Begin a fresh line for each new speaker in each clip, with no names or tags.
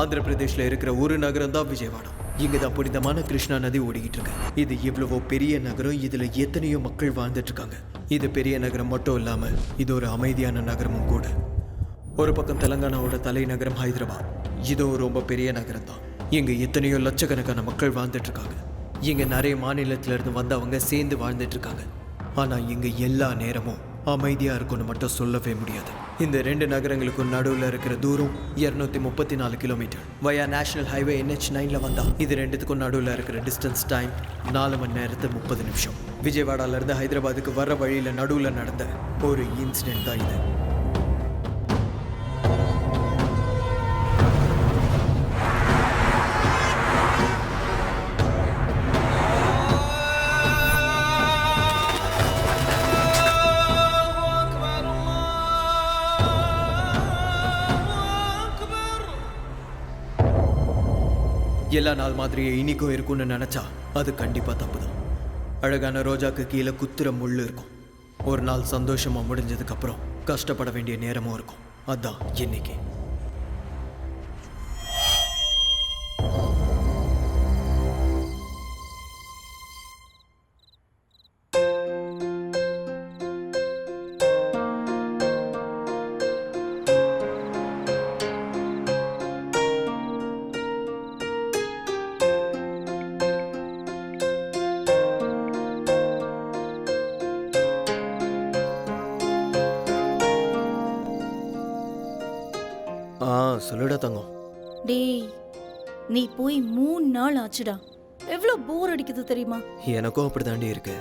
ஆந்திர பிரதேஷ்ல இருக்கிற ஒரு நகரம் தான் விஜயவாடா. இங்கதான் புனிதமான கிருஷ்ணா நதி ஓடிக்கிட்டு இருக்கு. இது இவ்வளவோ பெரிய நகரம், இதுல எத்தனையோ மக்கள் வாழ்ந்துட்டு இருக்காங்க. இது பெரிய நகரம் மட்டும் இல்லாம இது ஒரு அமைதியான நகரமும் கூட. ஒரு பக்கம் தெலங்கானாவோட தலைநகரம் ஹைதராபாத். இதுவும் ரொம்ப பெரிய நகரம் தான். இங்க எத்தனையோ லட்சக்கணக்கான மக்கள் வாழ்ந்துட்டு இருக்காங்க. இங்க நிறைய மாநிலத்தில இருந்து வந்தவங்க சேர்ந்து வாழ்ந்துட்டு இருக்காங்க. ஆனா இங்க எல்லா நேரமும் அமைதியா இருக்கும்னு மட்டும் சொல்லவே முடியாது. இந்த ரெண்டு நகரங்களுக்கும் நடுவில் இருக்கிற தூரம் 234 கிலோமீட்டர். வயா நேஷனல் ஹைவே NH9ல வந்தா இது ரெண்டுத்துக்கும் நடுவில் இருக்கிற டிஸ்டன்ஸ் டைம் 4 மணி நேரத்து 30 நிமிஷம். விஜயவாடால இருந்து ஹைதராபாத்துக்கு வர்ற வழியில நடுவில் நடந்த ஒரு இன்சிடென்ட் தான் இது. எல்லா நாள் மாதிரியே இனிக்கும் இருக்கும்னு நினைச்சா அது கண்டிப்பா தப்புதான். அழகான ரோஜாக்கு கீழே குத்துற முள்ளு இருக்கும். ஒரு நாள் சந்தோஷமா முடிஞ்சதுக்கு அப்புறம் கஷ்டப்பட வேண்டிய நேரமும் இருக்கும். அதான் இன்னைக்கு. சொல்லுடா தங்கம்.
டேய், நீ போய் 3 நாள் ஆச்சுடா. எவ்வளவு போர் அடிக்குது தெரியுமா?
எனக்கும் அப்படி தாண்டி இருக்கு.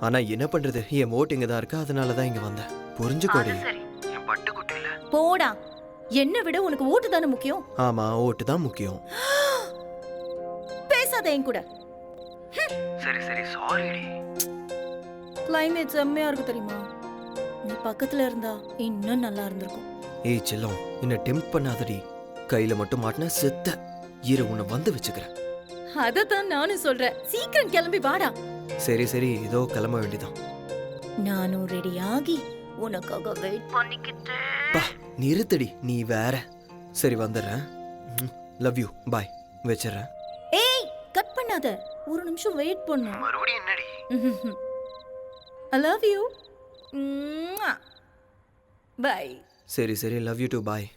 ஆனா என்ன பண்றது, என் ஓட்டு இங்க தான் இருக்கு, அதனாலதான் இங்க வந்தேன். புரிஞ்சுக்கோடி.
போடா, என்ன விட உனக்கு ஓட்டு தானே முக்கியம்.
ஆமா, ஓட்டு தான் முக்கியம்.
பேசாத என் கூட.
சரி சரி, சாரிடி.
கிளைமேட் செம்மையா இருக்கு தெரியுமா? நீ பக்கத்துல இருந்தா இன்னும் நல்லா இருந்திருக்கும்.
ஏய் செல்லம், என்ன டெம்ப்ட் பண்ணாதடி. கையில மட்டும் மாட்டினா செத்த. இரு, உன்னை வந்து வச்சுக்கிறேன்.
அததான் நானும் சொல்றேன், சீக்கிரம் கிளம்பி வாடா.
சரி சரி, இதோ கிளம்ப வேண்டியதான்.
நானும் ரெடி ஆகி உனக்காக வெயிட் பண்ணிக்கிட்டேன்.
நிறுத்தடி, நீ வேற. சரி வந்துடுறேன். லவ் யூ, பாய். வச்சிடுறேன்.
ஏய், கட் பண்ணாத, ஒரு நிமிஷம் வெயிட் பண்ணு.
மறுபடியும் என்னடி?
I love you. Bye.
சரி சரி, love you to, bye.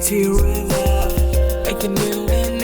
tear in love, I can live in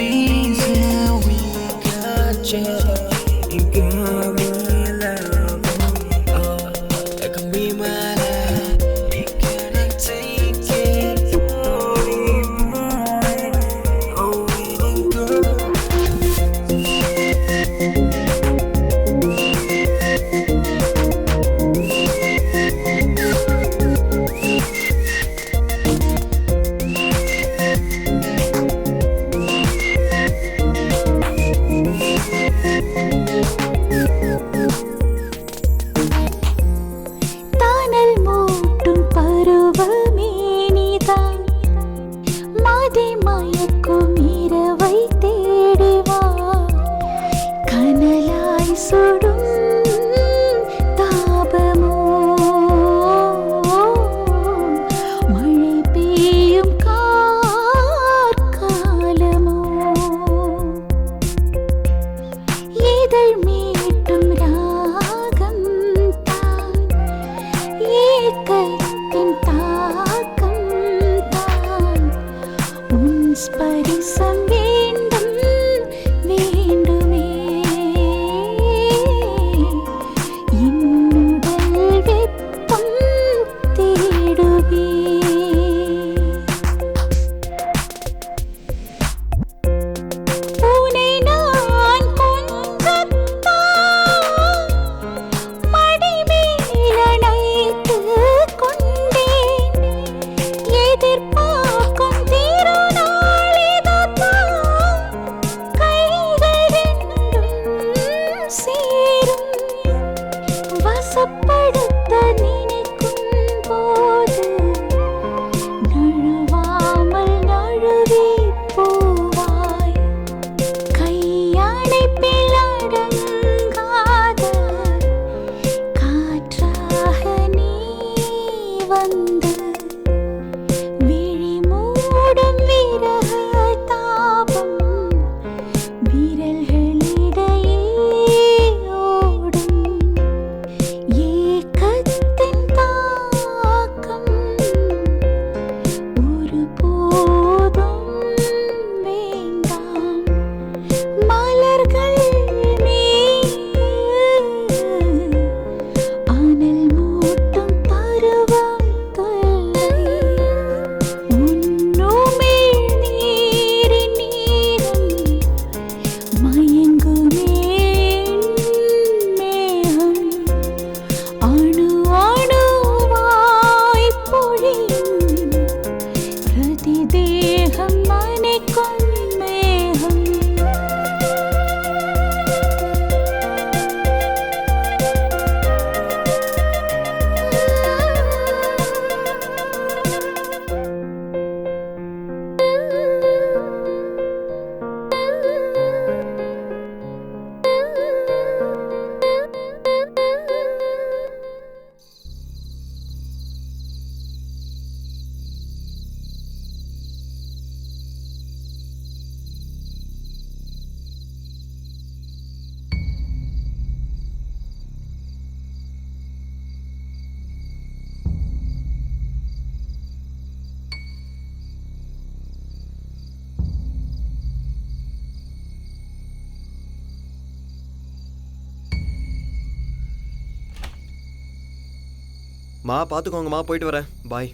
மா பார்த்துக்கோங்கம்மா, போயிட்டு வரேன். பாய்.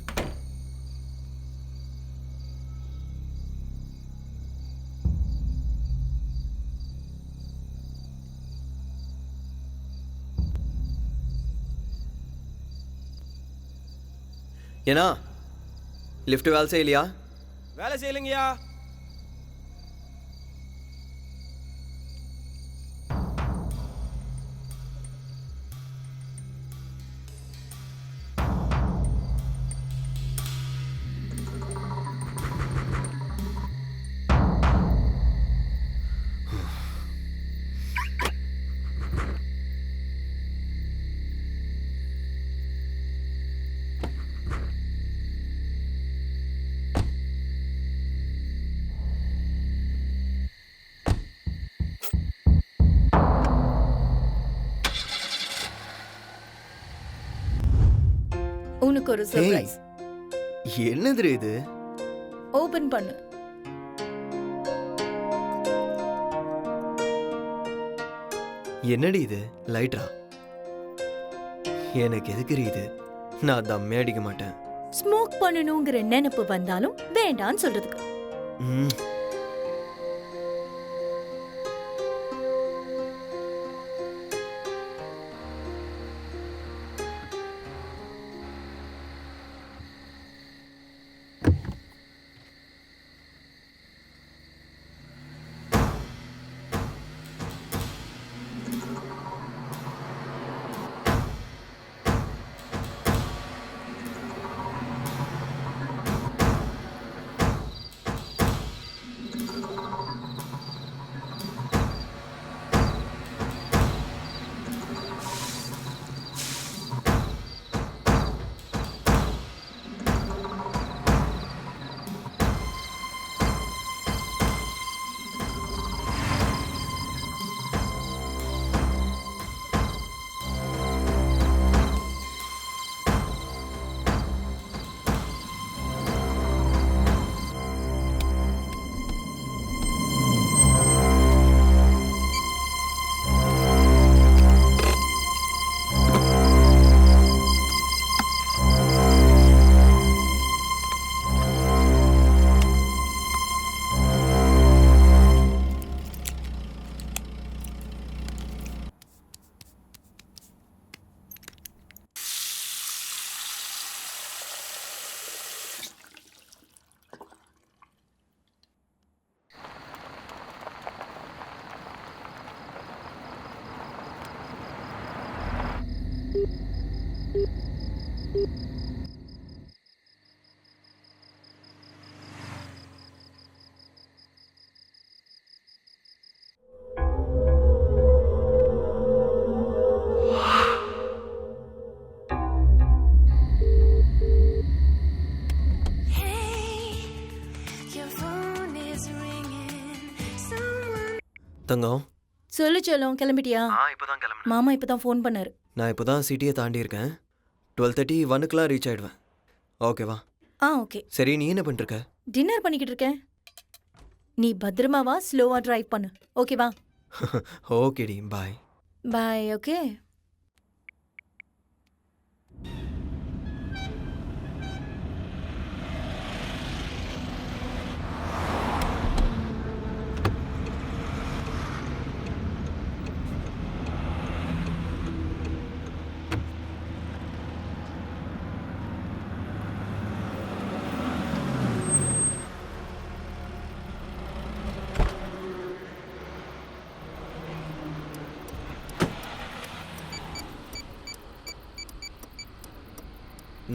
ஏன்னா லிஃப்ட் வேலை செய்யலையா?
வேலை செய்யலைங்கய்யா.
உனக்கு ஒரு சர்ப்ரைஸ்.
என்னது இது?
ஓபன் பண்ணு.
என்னடி இது லைட்டா? எனக்கு எதுக்கு இது? நான் தம்மே அடிக்க மாட்டேன்.
ஸ்மோக் பண்ணணுங்கிற நினைப்பு வந்தாலும் வேண்டான்னு சொல்றதுக்கு.
ம். தங்கம்,
சொல்லு செல்லம், கிளம்பிட்டியா?
இப்போதான் கிளம்புனேன்.
மாமா இப்பதான் ஃபோன் பண்ணாரு.
நான் இப்போதான் சிட்டியை தாண்டி இருக்கேன். 12:30 1க்குலாம் ரீச் ஆயிடுவேன். ஓகேவா?
ஓகே.
சரி, நீ என்ன பண்ணிருக்க?
டின்னர் பண்ணிக்கிட்டு இருக்கேன். நீ பத்திரமாவா, ஸ்லோவா டிரைவ் பண்ணு. ஓகேவா?
ஓகேடி, பாய்.
பாய். ஓகே.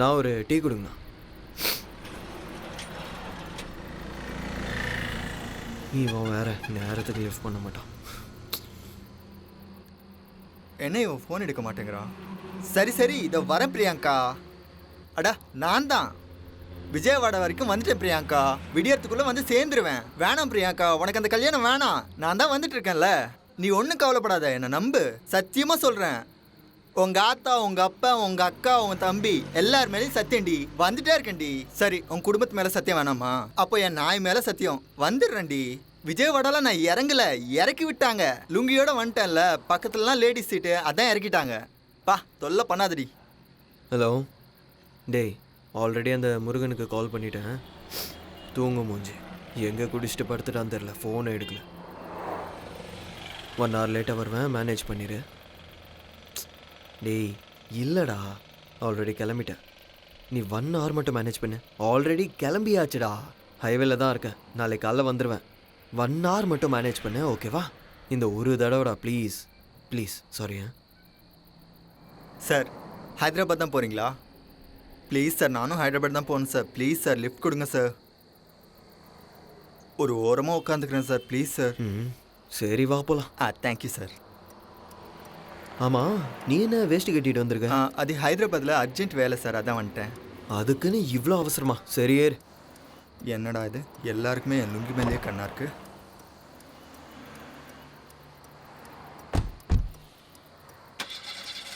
நான் ஒரு டீ கொடுங்கண்ணா. இவன் வேற நேரத்துக்கு லிஃப்ட் பண்ண மாட்டான்.
என்ன இவன் ஃபோன் எடுக்க மாட்டேங்கிறான்? சரி சரி, இதோ வரேன் பிரியாங்கா. அடா, நான் தான் விஜயவாடா வரைக்கும் வந்துட்டேன் பிரியாங்கா. விடியறதுக்குள்ளே வந்து சேர்ந்துருவேன். வேணாம் பிரியாங்கா, உனக்கு அந்த கல்யாணம் வேணாம். நான் தான் வந்துட்டு இருக்கேன்ல. நீ ஒன்றும் கவலைப்படாத, என்னை நம்பு. சத்தியமாக சொல்கிறேன். உங்கள் ஆத்தா, உங்கள் அப்பா, உங்கள் அக்கா, உங்கள் தம்பி எல்லார் மேலேயும் சத்தியம்டி. வந்துட்டே இருக்கேன்டி. சரி, உன் குடும்பத்து மேலே சத்தியம் வேணாமா? அப்போ என் நாய் மேலே சத்தியம். வந்துடுறேன்டி. விஜயவாடாலாம் நான் இறங்கல, இறக்கி விட்டாங்க. லுங்கியோட வந்துட்டேன்ல. பக்கத்துலலாம் லேடிஸ் சீட்டு, அதான் இறக்கிட்டாங்க. பா, தொல்லை பண்ணாதடி.
ஹலோ டேய், ஆல்ரெடி அந்த முருகனுக்கு கால் பண்ணிட்டேன். தூங்கு மூஞ்சி. எங்கே குடிச்சிட்டு படுத்துட்டான்னு தெரில, ஃபோனை எடுக்கல. 1 hour லேட்டாக வருவேன், மேனேஜ் பண்ணிடு. டேய் இல்லைடா, ஆல்ரெடி கிளம்பிட்டேன். நீ 1 hour மட்டும் மேனேஜ் பண்ணு. ஆல்ரெடி கிளம்பியாச்சுடா, ஹைவேல தான் இருக்கேன். நாளைக்கு காலைல வந்துடுவேன். 1 hour மட்டும் மேனேஜ் பண்ணு, ஓகேவா? இந்த ஒரு தடவைடா, please please. Sorry.
Sir, Hyderabad தான் போகிறீங்களா? ப்ளீஸ் சார், நானும் ஹைதராபாத் தான் போகணும் சார். ப்ளீஸ் சார், லிஃப்ட் கொடுங்க சார். ஒரு ஓரமாக உட்காந்துக்கிறேன் சார், ப்ளீஸ் சார்.
சரி வா போகலாம்.
Thank you sir.
ஆமாம், நீ என்ன வேஷ்டி கட்டிட்டு வந்திருக்க?
அது ஹைதராபாத்தில் அர்ஜென்ட் வேலை சார், அதான் வந்துட்டேன்.
அதுக்குன்னு இவ்வளோ அவசரமா? சரி ஏறு.
என்னடா இது, எல்லாருக்குமே என் லுங்கி மேலேயே கண்ணா இருக்கு.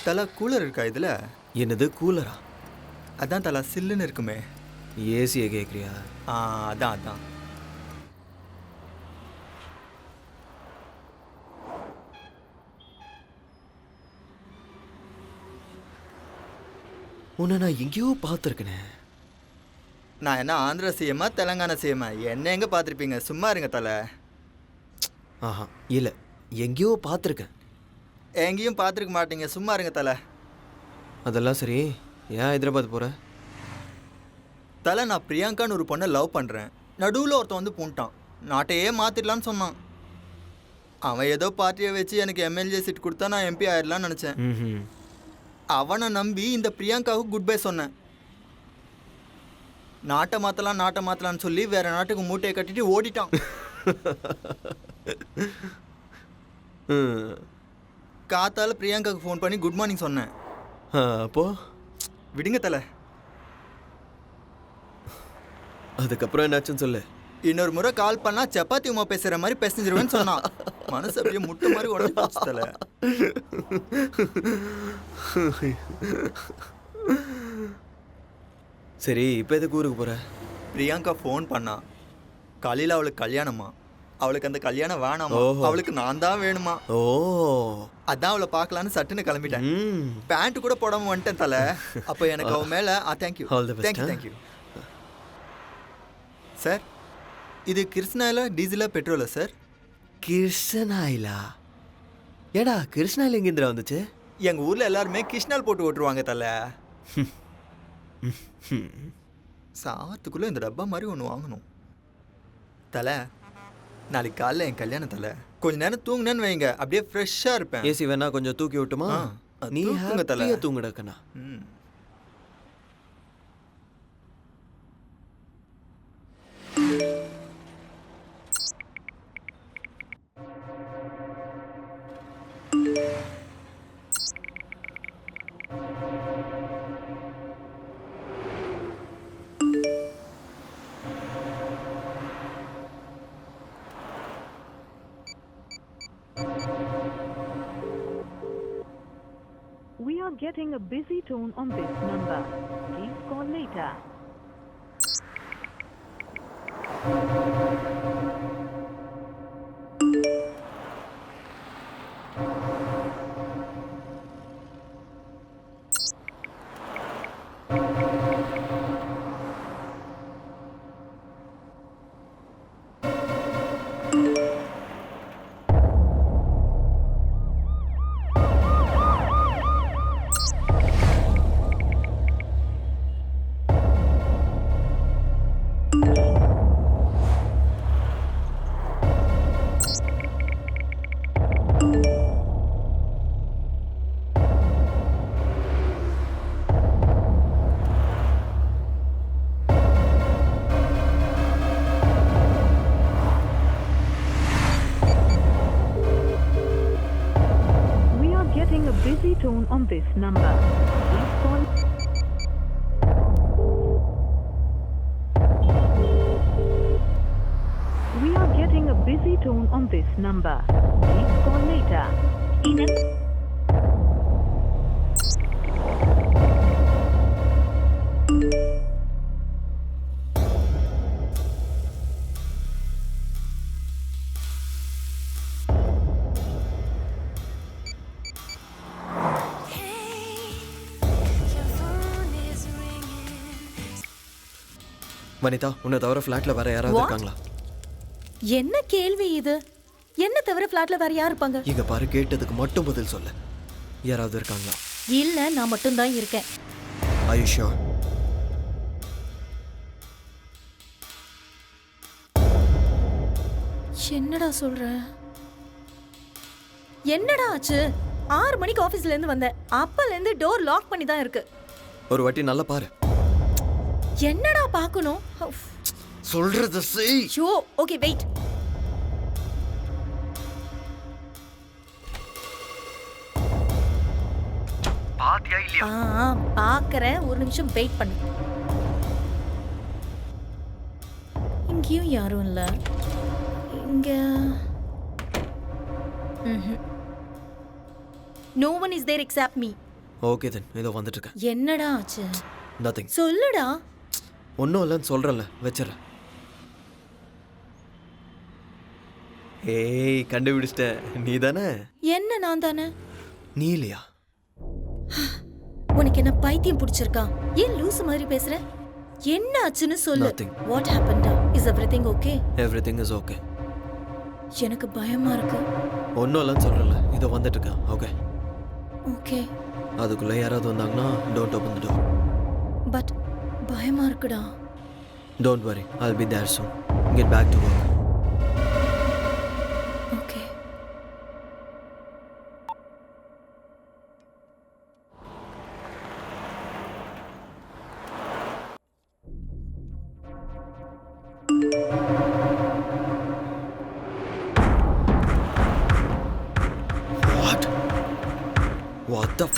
தலா கூலர் இருக்கா இதில்?
என்னது கூலரா?
அதான் தலா சில்லுன்னு இருக்குமே.
ஏசியை கேட்குறியா?
அதான் அதான்.
உன்னை நான் எங்கேயோ பார்த்துருக்கேனே.
நான் என்ன ஆந்திரா சிஎம்மா தெலங்கானா சிஎம்மா என்ன எங்கே பார்த்துருப்பீங்க? சும்மா இருங்க தலை.
ஆஹா இல்லை, எங்கேயோ பார்த்துருக்கேன்.
எங்கேயும் பார்த்துருக்க மாட்டீங்க, சும்மா இருங்க தலை.
அதெல்லாம் சரி, ஏன் ஹைதராபாத் போகிற?
தலை, நான் பிரியங்கான்னு ஒரு பொண்ணை லவ் பண்ணுறேன். நடுவில் ஒருத்தன் வந்து பூண்டான். நாட்டையே மாற்றிடலான்னு சொன்னான். அவன் ஏதோ பார்ட்டியை வச்சு எனக்கு எம்எல்ஏ சீட் கொடுத்தா நான் எம்பி ஆயிடலான்னு நினச்சேன்.
ம்.
அவனை நம்பி இந்த பிரியங்காவுக்கு குட் பை சொன்னேன். நாட்டை மாற்றலான்னு சொல்லி வேற நாட்டுக்கு மூட்டையை கட்டிட்டு ஓடிட்டான். காத்தால பிரியங்காவுக்கு ஃபோன் பண்ணி குட் மார்னிங் சொன்னேன்.
அப்போ
விடுங்க தலை.
அதுக்கப்புறம் என்னாச்சுன்னு சொல்லு.
இன்னொரு முறை கால் பண்ணா சப்பாத்தி உமா பேசுற மாதிரி பேசிஞ்சிருவேன்னு சொன்னான். மனசு அப்படியே முட்டை மாதிரி உடஞ்சி போச்சு தலை.
சரி, இப்போ எதுக்கு ஊருக்கு போகிற?
பிரியங்கா ஃபோன் பண்ணா. காலையில் அவளுக்கு கல்யாணமா. அவளுக்கு அந்த கல்யாணம் வேணாமா, அவளுக்கு நான் தான் வேணுமா.
ஓ,
அதான் அவளை பார்க்கலான்னு சட்டுன்னு கிளம்பிட்டேன். பேண்ட் கூட போடாம வந்துட்டேன் தலை. அப்போ எனக்கு அவன் மேலே தேங்க்யூ தேங்க்யூ. சார், இது கிருஷ்ணாயிலா டீசலா பெட்ரோலா சார்?
கிருஷ்ணாயிலா? ஏடா கிருஷ்ணாயில் எங்கேந்திரா வந்துச்சு?
எங்கள் ஊரில் எல்லாருமே கிருஷ்ணால் போட்டு ஓட்டுருவாங்க தலை. சாத்துக்குள்ளே இந்த டப்பா மாதிரி ஒன்று வாங்கணும் தலை. நாளைக்கு காலைல என் கல்யாணம் தலை. கொஞ்ச நேரம் தூங்குனேன்னு வைங்க, அப்படியே ஃப்ரெஷ்ஷாக இருப்பேன்.
ஏசி வேணா கொஞ்சம் தூக்கி விட்டுமா? நீ
தூங்குங்க தலை.
தூங்குடக்கண்ணா.
We are getting a busy tone on this number. Please call later. Busy tone on this number. Please call. We are getting a busy tone on this number. Please call later.
Vanitha, உன்னை தவிர ஃப்ளாட்ல வேற யாராவது இருக்காங்களா?
என்ன கேள்வி இது? என்ன தவிர ஃப்ளாட்ல வேற யார் இருப்பாங்க?
இங்க பாரு, கேட்டதுக்கு மட்டும் பதில் சொல்லு. யாராவது இருக்காங்களா?
இல்ல, நான் மட்டும் தான் இருக்கேன்.
Are you sure?
என்னடா சொல்ற? என்னடா ஆச்சு? 6 மணிக்கு ஆபீஸ்ல இருந்து வந்தேன். அப்பல இருந்து டோர் லாக் பண்ணி தான் இருக்கு.
ஒரு வாட்டி நல்லா பாரு.
என்னடா பார்க்கணும்?
சொல்றத செய்.
Show, okay wait.
பாத்தியா இல்லையா?
பார்க்கறேன், ஒரு நிமிஷம் வெயிட் பண்ணு. இங்கேயும் யாரும் இல்ல. இங்க No one is there except me.
Okay then, இதோ வந்துட்டு இருக்கேன்.
என்னடா ஆச்சு?
Nothing.
சொல்லுடா.
ஒன்றும் இல்லைன்னு சொல்கிறேன்ல, வச்சிடறேன். ஏய், கண்டுபிடிச்சிட்ட. நீ தானே?
என்ன நான் தானே?
நீ இல்லையா?
உனக்கு என்ன பைத்தியம் பிடிச்சிருக்கா? ஏன் லூசு மாதிரி பேசுற? என்ன ஆச்சுன்னு சொல்லு.
Nothing.
What happened? Is everything okay?
Everything is okay.
எனக்கு பயமா இருக்கு.
ஒன்றும் இல்லைன்னு சொல்கிறல, இதோ வந்துட்டு இருக்கேன். Okay,
okay.
அதுக்குள்ளே யாராவது வந்தாங்கன்னா don't open the door.
But பயமா இருக்குடா.
Don't worry, I'll be there soon. Get back to work.
Okay.
What the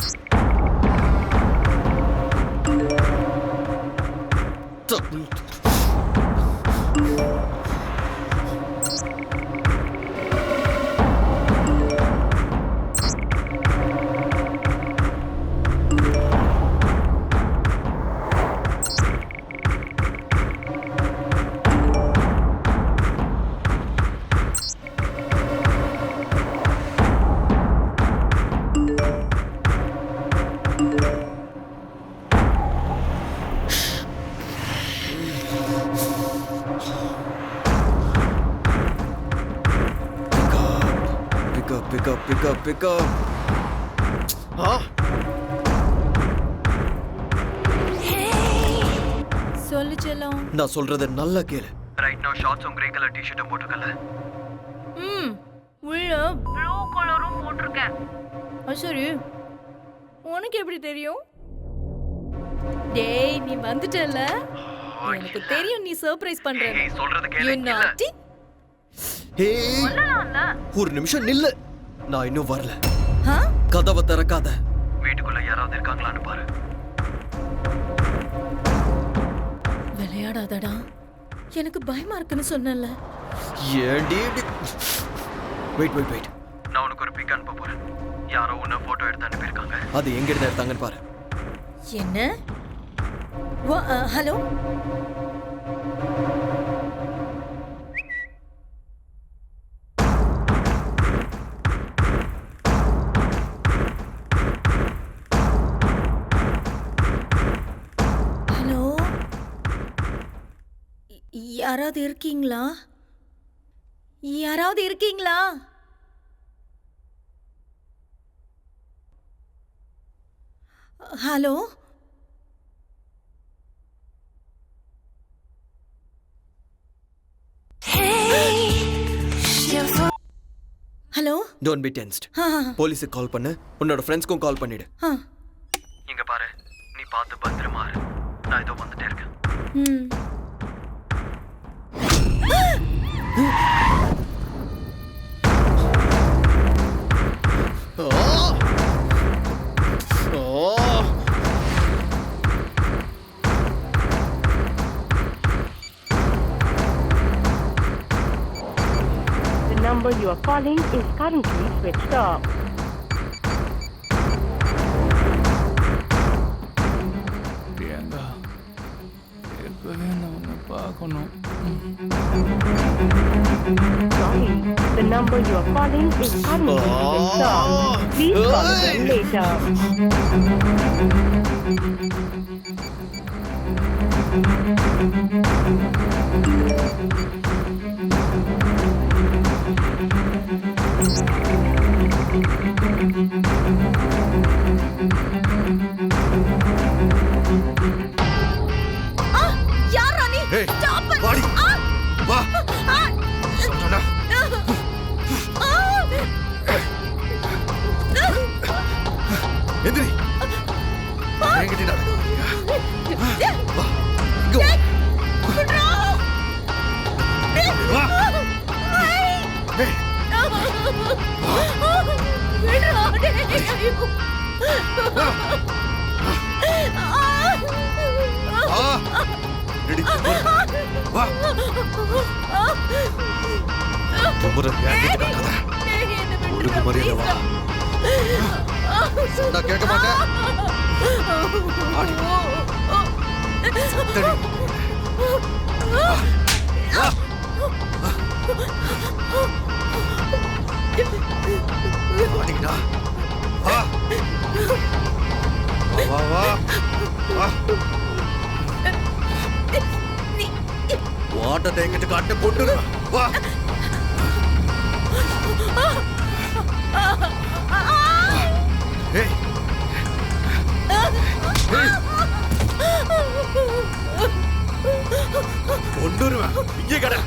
Pick up.
சொல்லு செல்லம்.
நான் சொல்றத நல்லா கேளு. Right now ஷார்ட்ஸும் grey colour டி-ஷர்ட்டும் போட்டுக்கல.
உள்ள ப்ளூ கலரும் போட்டிருக்கேன். சரி, உனக்கு எப்படி தெரியும்? டேய், நீ வந்துட்டல. எனக்கு தெரியும் நீ சர்ப்ரைஸ் பண்ற.
நீ சொல்றத கேளு.
You naughty.
ஒரு நிமிஷம் நில்லு. நான் இன்னும் வரல. கதவை திறக்காத. வீட்டுக்குள்ள யாராவது இருக்காங்களான்னு பாரு.
விளையாடாதடா. எனக்கு பயமா இருக்குன்னு சொன்னல.
ஏண்டி? வெயிட். நான் உனக்கு ஒரு பிக் அனுப்ப போறேன். யாரோ உன்னை போட்டோ எடுத்து அனுப்பியிருக்காங்க. அது எங்க இருந்து எடுத்தாங்கன்னு பாரு.
என்ன? ஹலோ. யாராவது இருக்கீங்களா? Hello. Hello.
Don't be tensed. போலீஸுக்கு கால் பண்ணு. உன்னோட ஃப்ரெண்ட்ஸ்க்கும் கால் பண்ணிடு. இங்க பாரு, நீ பார்த்து பத்திரமா இரு. நான் இதோ வந்துட்டே இருக்கேன்.
The number you are calling is currently switched off.
Priyanka, எப்பவே நான் உன்னை பார்க்கணும்.
Sorry, the number you are calling is currently switched off. Please call again later.
வாடி. வா. சொல்றடா. எந்திரி. என்கிட்ட நடக்க. வா. இங்க வா. வா. ஏய். ரெடி. வா. தும்புற என்கிட்ட நடக்காத. ஒழுங்கு மரியாதை வா. நான் கேட்க மாட்டேன். ஆடி. சத்தடி. வா. ஆடிடா. வா.
வா வா வா வாட்டத்தை எங்கிட்ட காட்ட போட்டு வா ஏய் கொண்டுருவேன் இங்கே கடை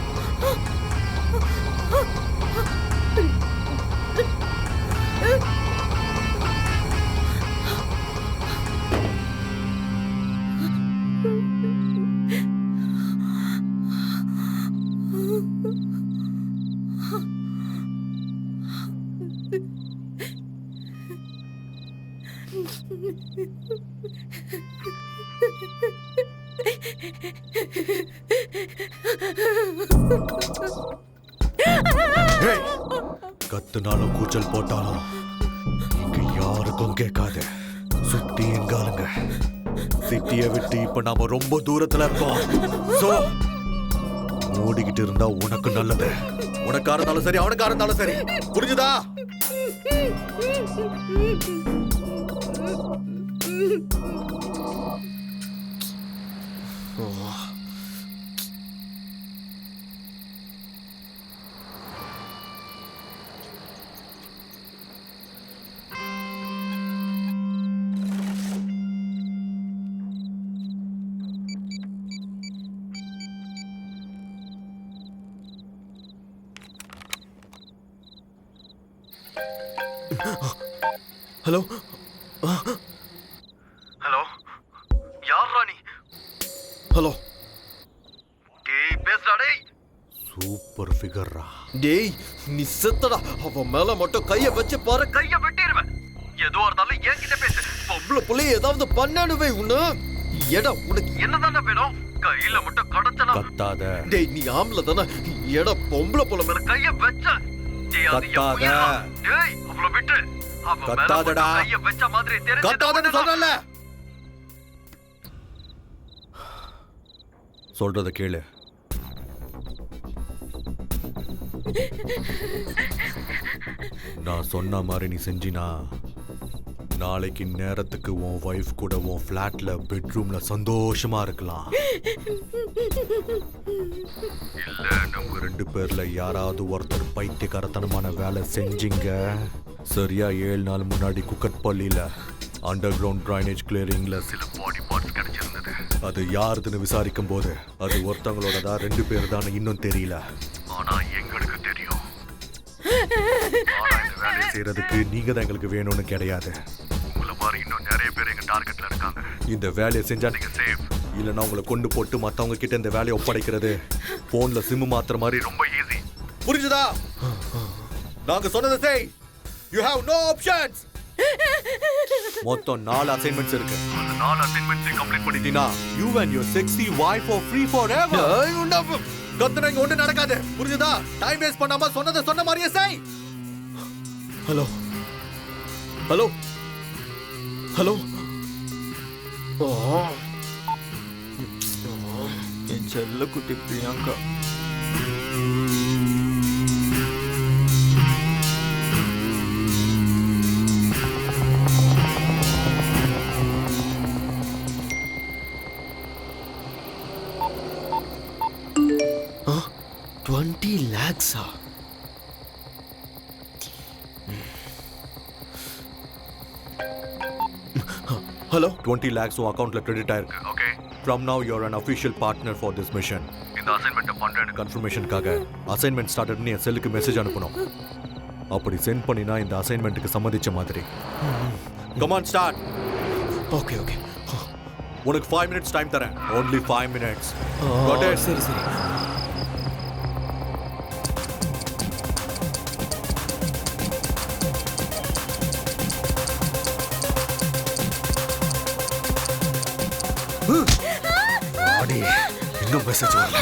கத்துனாலும் கூச்சல் போட்டாலும் இங்க யாருக்கும் கேட்காது. சுத்தி எங்காலுங்க சிட்டியை விட்டு இப்ப நாம ரொம்ப தூரத்துல இருக்கோம். சோ ஓடிக்கிட்டு இருந்தா உனக்கு நல்லது. உனக்கா இருந்தாலும் சரி அவனுக்கா இருந்தாலும் சரி, புரிஞ்சுதா? ஹலோ ஹலோ, யார் ராணி? ஹலோ டேய், பேசுடா டேய். சூப்பர் ஃபிகர்ரா டேய். நீ செத்தடா. அவன் மேல மட்டும் கைய வச்சு பாரு, கைய வெட்டிடுவேன். எதுவா இருந்தாலும் என்கிட்ட பேசு. பொம்பளை புள்ளைய ஏதாவது பண்ணானுவே உன்ன. எடா உனக்கு என்னதானே வேணும்? கையில மட்டும் கடத்தனா கத்தாத. டேய் நீ ஆம்பளை தானே. எடா பொம்பளை புள்ள மேல கைய வச்ச. கத்தாத. டேய் அவளை விட்டு. கத்தாதடா. கைய வச்ச மாதிரி தெரிஞ்சு கத்தாதன்னு சொல்றல. சொல்றத கேளு. நான் சொன்ன மாதிரி நீ செஞ்சினா நாளைக்கு நேரத்துக்கு உன் வைஃப் கூட உன் ஃபிளாட்ல பெட்ரூம்ல சந்தோஷமா இருக்கலாம். இல்ல நம்ம 2 பேர்ல யாராவது ஒருத்தர் பைத்தியக்காரத்தனமான வேலை செஞ்சீங்க. சரியா 7 நாள் முன்னாடி குக்கட்பள்ளியில அண்டர் கிரவுண்ட் ட்ரைனேஜ் கிளியரிங்ல சில பாடி பார்ட்ஸ் கிடைச்சிருந்தது. அது யாருதுன்னு விசாரிக்கும் போது அது ஒருத்தவங்களோடதா 2 பேர் தான் இன்னும் தெரியல. ஆனா எங்களுக்கு தெரியும். வேலை செய்யறதுக்கு நீங்க தான் எங்களுக்கு வேணும்னு கிடையாது. உங்களை மாதிரி இன்னும் நிறைய பேர் எங்க டார்கெட்ல இருக்காங்க. இந்த வேலையை செஞ்சா நீங்க சேஃப். இல்லைன்னா உங்களை கொண்டு போட்டு மத்தவங்க கிட்ட இந்த வேலையை ஒப்படைக்கிறது போன்ல சிம் மாத்துற மாதிரி ரொம்ப ஈஸி. புரிஞ்சுதா? நாங்க சொன்னதை செய். You have no options. மொத்தம் 4 அசைன்மெண்ட்ஸ் இருக்கு. அந்த 4 அசைன்மெண்ட்ஸ் கம்ப்ளீட் பண்ணிட்டீனா you and your sexy wife are free forever. கத்துறங்க ஒண்ணு நடக்காது. புரிஞ்சுதா? டைம் வேஸ்ட் பண்ணாம சொன்னதை சொன்ன மாதிரியே செய். Hello hello hello. என் செல்ல குட்டி பிரியங்கா. $20 lakhs. Hello? 20 lakhs உன் அக்கவுண்ட்ல கிரெடிட் ஆயிருக்கு. Okay. From now you're an official partner for this mission. இந்த அசைன்மென்ட் பண்றேன்னு கன்ஃபர்மேஷனுக்காக அசைன்மென்ட் ஸ்டார்டட்னு என் செல்லுக்கு மெசேஜ் அனுப்பணும். அப்படி சென்ட் பண்ணினா இந்த அசைன்மென்ட்டுக்கு சம்மதிச்ச மாதிரி. Come on, start. Okay, okay. உனக்கு 5 minutes டைம் தரேன். Only 5 minutes. Got it? சரி சரி. இன்னும் மெசேஜ் வரல.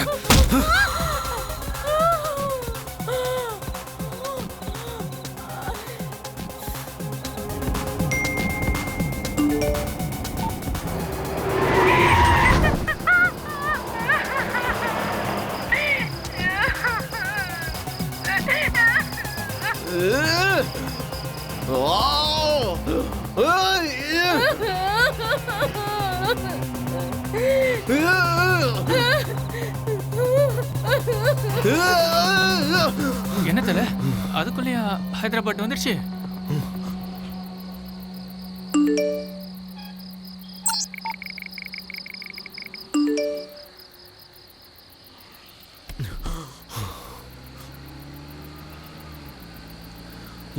என்னத்துல அதுக்குள்ளேயா ஹைதராபாத் வந்துடுச்சு?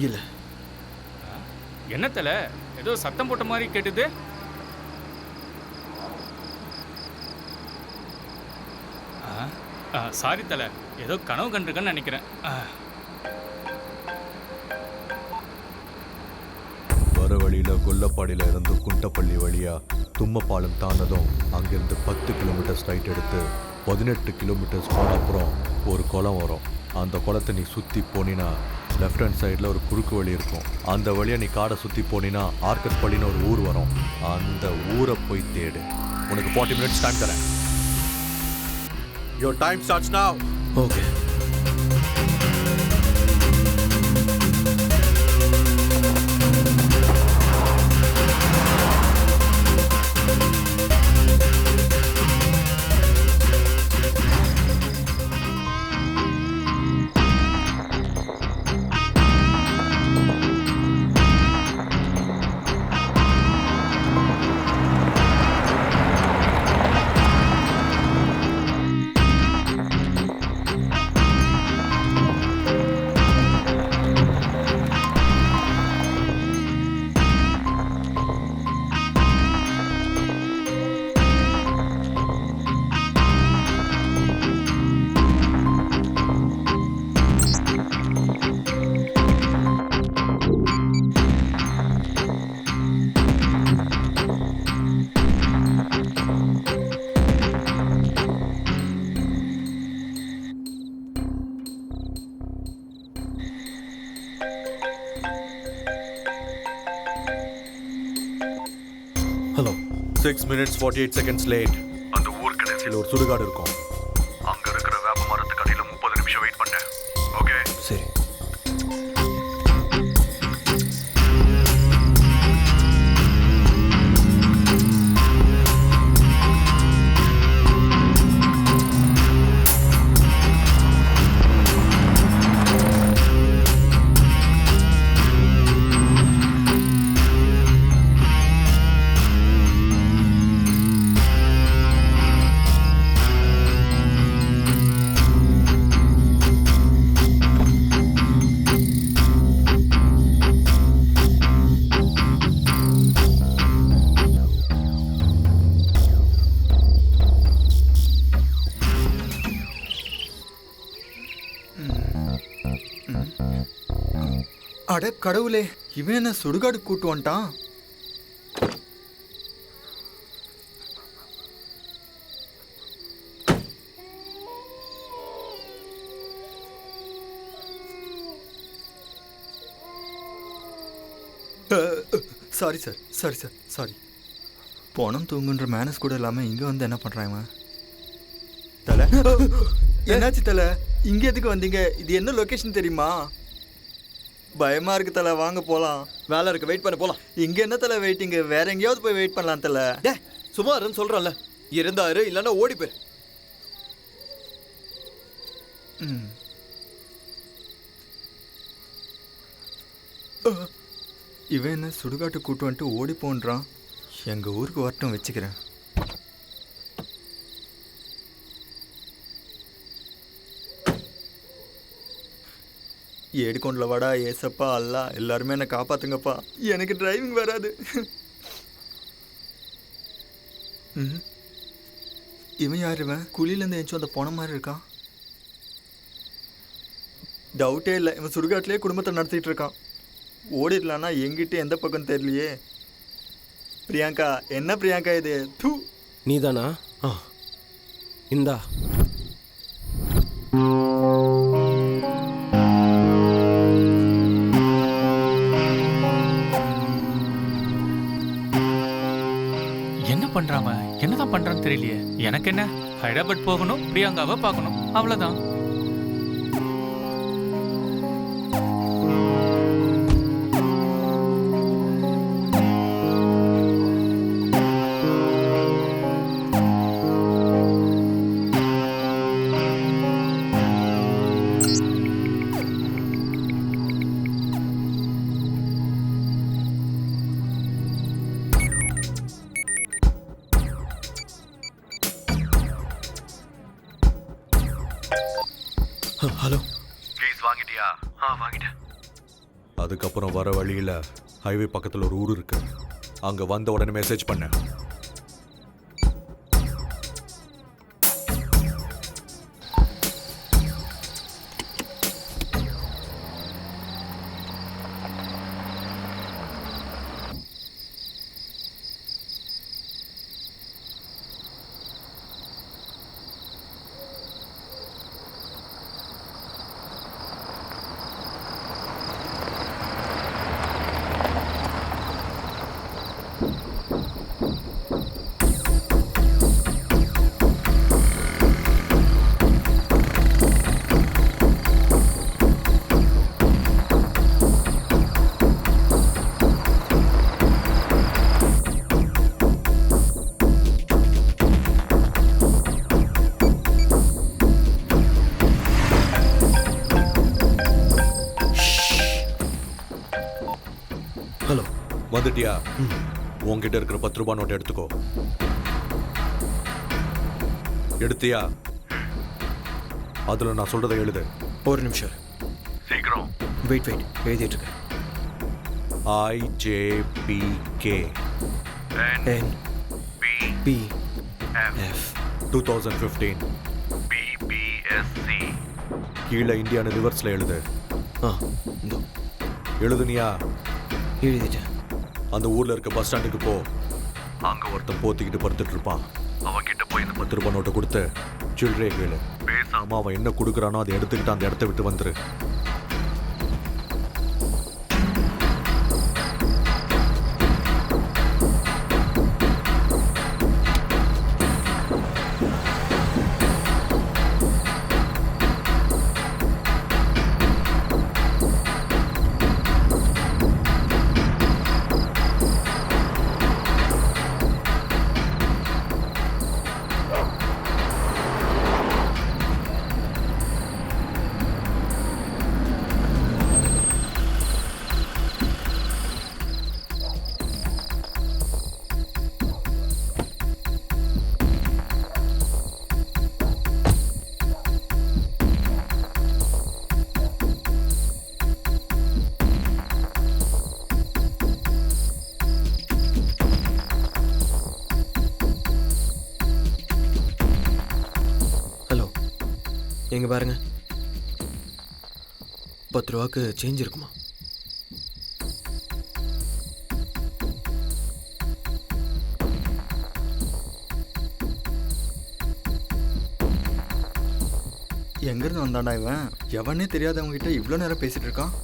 இல்ல
என்னத்துல ஏதோ சத்தம் போட்ட மாதிரி கேட்டுது? சாரி தல, ஏதோ கனவு கண்டிருக்கேன்னு நினைக்கிறேன்.
வர வழியில கொல்லப்பாடியில இருந்து குண்டப்பள்ளி வழியா தும்மப்பாலம் தாண்டதும் அங்கிருந்து 10 கிலோமீட்டர் ஸ்ட்ரைட் எடுத்து 18 கிலோமீட்டர்ஸ் போன அப்புறம் ஒரு குளம் வரும். அந்த குளத்தை நீ சுற்றி போனினா லெஃப்ட் ஹேண்ட் சைடில் ஒரு குறுக்கு வழி இருக்கும். அந்த வழியை நீ காடை சுற்றி போனினா ஆர்கஸ்பள்ளின்னு ஒரு ஊர் வரும். அந்த ஊரை போய் தேடு. உனக்கு 40 மினிட்ஸ் டைம் தரேன். Your time starts now.
Okay.
Hello. 6 minutes 48 seconds late. அந்த ஊர் கடைசியில் ஒரு சுடுகாடு இருக்கும். அங்க இருக்கிற வேப்ப மரத்துக்கு அடியில் 30 நிமிஷம் வெயிட் பண்ணேன். ஓகே?
சரி.
அட கடவுளே, இவன் என்ன சுடுகாடு கூட்டு வந்துட்டான்? Sorry sir, sorry sir, sorry. போனம் தூங்குன்ற மேனஸ் கூட இல்லாமல் இங்கே வந்து என்ன பண்ணுறான் இவன்? தலை, என்னாச்சு தலை? இங்கே எதுக்கு வந்தீங்க? இது என்ன லொக்கேஷன் தெரியுமா? பயமா இருக்கு தலை, வாங்க போலாம்.
வேலை இருக்கு, வெயிட் பண்ண போலாம்.
இங்க என்ன தலை வெயிட்டிங்க? வேற எங்கேயாவது போய் வெயிட் பண்ணலாம் தலை.
டே சும்மா இருன்னு சொல்றேன்ல. இருந்தாரு, இல்லைன்னா ஓடி போயிரு.
இவன் என்ன சுடுகாட்டு கூட்டு வந்துட்டு ஓடி போன்றான். எங்க ஊருக்கு வரட்டும், வச்சுக்கிறேன். ஏடிக்கொண்டில் வாடா ஏசப்பா அல்லா, எல்லாருமே என்னை காப்பாத்துங்கப்பா. எனக்கு டிரைவிங் வராது. இவன் யார்? இவன் குழியிலேருந்து எஞ்சும் அந்த போன மாதிரி இருக்கான். டவுட்டே இல்லை, இவன் சுடுகாட்டிலே குடும்பத்தை நடத்திட்டு இருக்கான். ஓடிடலான்னா எங்கிட்ட எந்த பக்கம் தெரியலையே. பிரியாங்கா, என்ன பிரியாங்கா இது? தூ,
நீதானா? இந்தா.
என்ன பண்றாம, என்னதான் பண்றான்னு தெரியலையே. எனக்கு என்ன, ஹைதராபாத் போகணும், பிரியாங்காவை பார்க்கணும், அவ்வளவுதான்.
ஹலோ.
ப்ளீஸ் வாங்கிட்டியா? வாங்கிட்டேன். அதுக்கப்புறம் வர வழியில் ஹைவே பக்கத்தில் ஒரு ஊர் இருக்கு. அங்கே வந்த உடனே மெசேஜ் பண்ணேன்.
ஹலோ.
வந்துட்டியா? உன்கிட்ட இருக்கிற 10 ரூபாய் நோட்டை எடுத்துக்கோ. எடுத்தியா? அதில் நான் சொல்றதை எழுது.
ஒரு நிமிஷம்.
சீக்கிரம்.
வெயிட் எழுதிட்டு இருக்கேன்.
IJPK
NPF
2015 BBSC. கீழே இந்தியான்னு ரிவர்ஸில் எழுது.
இதோ
எழுதுனியா?
எழுதிட்டேன்.
அந்த ஊர்ல இருக்க பஸ் ஸ்டாண்டுக்கு போ. அங்க ஒருத்தன் போத்திக்கிட்டு படுத்துட்டு இருப்பான். அவன்கிட்ட போய் இந்த 10 ரூபாய் நோட்டை கொடுத்து சில்லறையை கேளு. பேசாம அவன் என்ன கொடுக்குறானோ அதை எடுத்துக்கிட்டு அந்த இடத்த விட்டு வந்துரு.
எங்க பாருங்க. 10 ரூபாய்க்கு சேஞ்ச் இருக்குமா?
எங்கேருந்து வந்தாண்டா இவன்? எவனே தெரியாதவங்க கிட்ட இவ்வளோ நேரம் பேசிட்டு இருக்கான்.